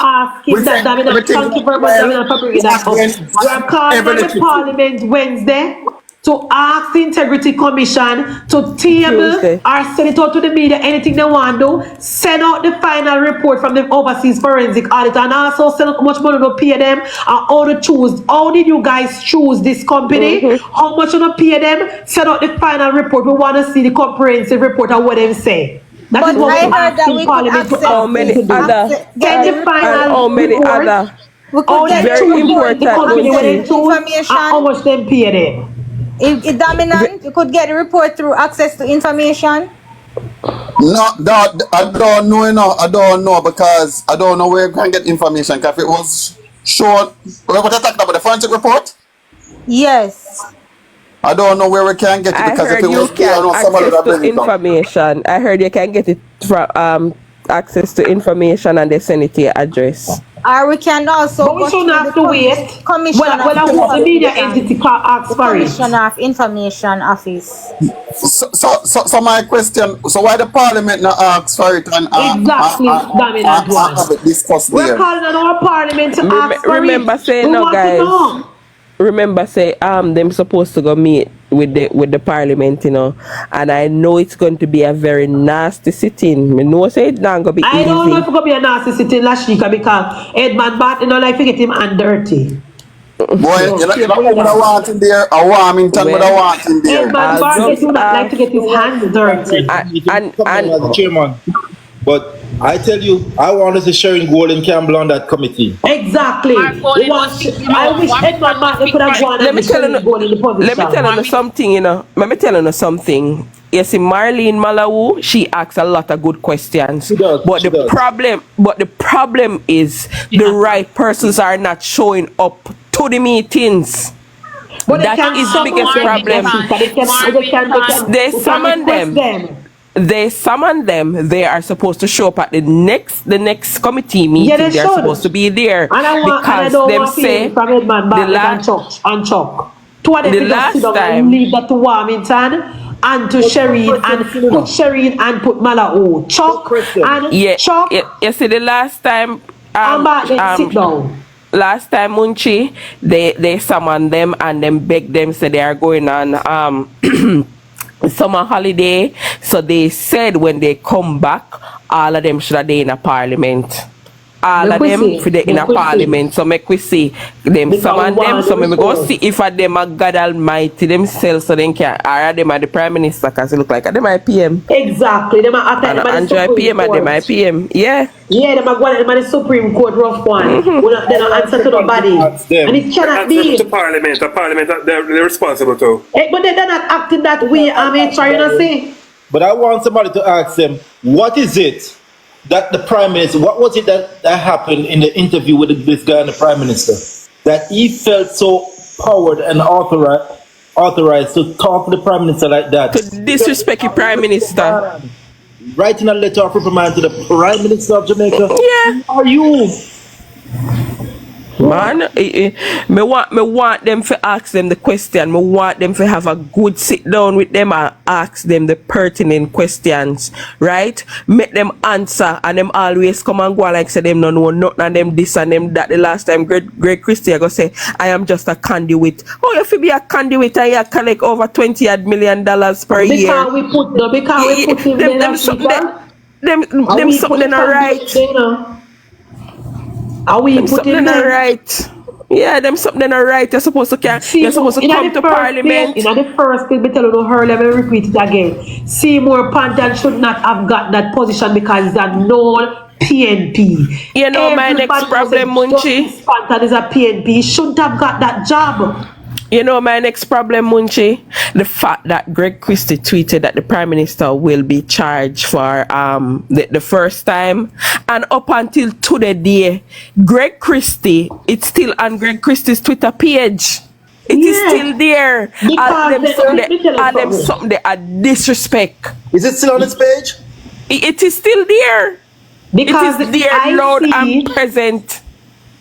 Parliament Wednesday to ask the Integrity Commission to table or send it out to the media, anything they want to do, send out the final report from the overseas forensic audit, and also send out how much money to pay them and how to choose. How did you guys choose this company? How much to pay them? Send out the final report. We want to see the comprehensive report of what they say. That is what I heard that we Parliament could how many other get the final how many report. other We could get very important information. How much them pay them? If dominant, you could get the report through access to information. No, I don't know, I don't know because I don't know where you can get information. Because it was shown. What are you talking about? The forensic report? Yes. I don't know where we can get it because if it was access to information. I heard you can get it from access to information and they send it to your address. Or we can also but we shouldn't have to wait. Commissioner well, I want the media entity can't ask for it. Commissioner of Information Office. So my question, so why the Parliament not ask for it and exactly dominant one. We're calling on our Parliament to ask for it. Remember saying no guys. Remember say them supposed to go meet with the Parliament, you know, and I know it's going to be a very nasty sitting. I know say it's not gonna be easy. I don't know if it's gonna be a nasty sitting last week because Edmund Barton don't like to get him and dirty. Boy, you know what I want in there, a Warmington, but I want in there. Edmund Barton do not like to get his hands dirty. And chairman, but I tell you, I wanted to share in Golden Campbell on that committee. Exactly. I wish Edmund Barton could have gone and Gold in the position. Let me tell you something, you know. Let me tell you something. You see, Marlene Malawu, she asks a lot of good questions. But the problem is the right persons are not showing up to the meetings. But that is the biggest problem. They summon them. They summon them. They are supposed to show up at the next committee meeting. Yeah, they're supposed to be there because them say the last time leave that to Warmington and to Shireen and put Shireen and put Malawu. Chuck and Chuck. You see the last time sit down. Last time Munchie they summoned them and them beg them say they are going on summer holiday, so they said when they come back all of them should have been in a parliament. All of them for the in a parliament. So make we see them summon them. So maybe go see if them are God Almighty themselves so they can or them are the Prime Minister because it look like them are PM. Exactly. Them are Andrew PM and them are PM. Yeah. Yeah, them are going to the Supreme Court rough one. They don't answer to nobody. And it cannot be. To Parliament. The Parliament they're responsible to. But they're not acting that way, I'm trying to say. But I want somebody to ask them, what is it that the Prime Minister, what was it that happened in the interview with this guy and the Prime Minister, that he felt so powered and authorized to talk to the Prime Minister like that? To disrespect the Prime Minister. Writing a letter of reprimand to the Prime Minister of Jamaica? Yeah. Are you? Man, me want them to ask them the question. Me want them to have a good sit down with them and ask them the pertinent questions, right? Make them answer and them always come and go like say them no know nothing and them this and them that. The last time Great Christie I go say I am just a conduit. Oh, you have to be a conduit and you collect over $20 million per year. Because we put them something alright. Are we putting them right? Yeah, them something are right. You're supposed to come to Parliament. In the first thing, me tell you her, let me repeat it again. Seymour Panton should not have got that position because it's a known PNP. You know my next problem, Munchie? Panton is a PNP. He shouldn't have got that job. You know my next problem, Munchie? The fact that Greg Christie tweeted that the Prime Minister will be charged for the first time. And up until today, Greg Christie, it's still on Greg Christie's Twitter page. It is still there. And them something they are disrespect. Is it still on its page? It is still there. Because it is there, loud and present.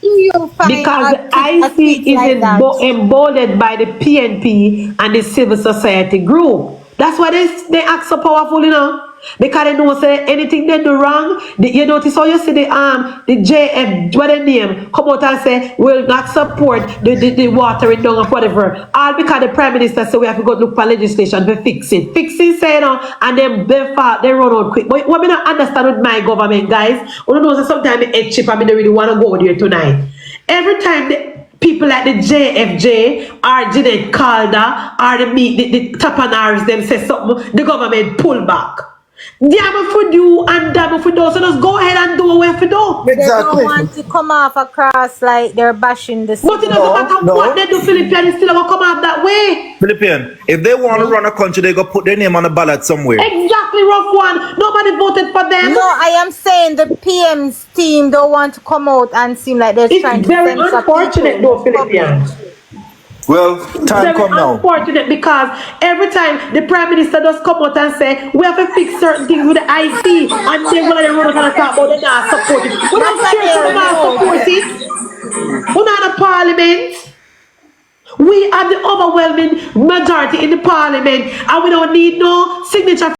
Because the IC is emboldened by the PNP and the civil society group. That's why they act so powerful, you know. Because they don't say anything they do wrong. You notice how you see the JF, what they name, come out and say, we'll not support the watering down of whatever. All because the Prime Minister said we have to go look for legislation to fix it. Fixing, say, you know, and then they run out quick. But what I don't understand with my government, guys, you know, sometimes it's cheap and I don't really want to go there tonight. Every time people like the JFJ or Jeanette Calder or the Tapanars, them say something, the government pull back. Damn for you and damn for those. So just go ahead and do what we have to do. They don't want to come off across like they're bashing the But it doesn't matter what they do, Philippines still going to come out that way. Philippine, if they want to run a country, they go put their name on the ballot somewhere. Exactly, rough one. Nobody voted for them. No, I am saying the PM's team don't want to come out and seem like they're trying to very unfortunate though, Philippines. Well, time come now. It's unfortunate because every time the Prime Minister does come out and say we have to fix certain things with the IC and then when they run out and talk about they not support it. We're not sure they not support it. We're not in Parliament. We are the overwhelming majority in the Parliament and we don't need no signature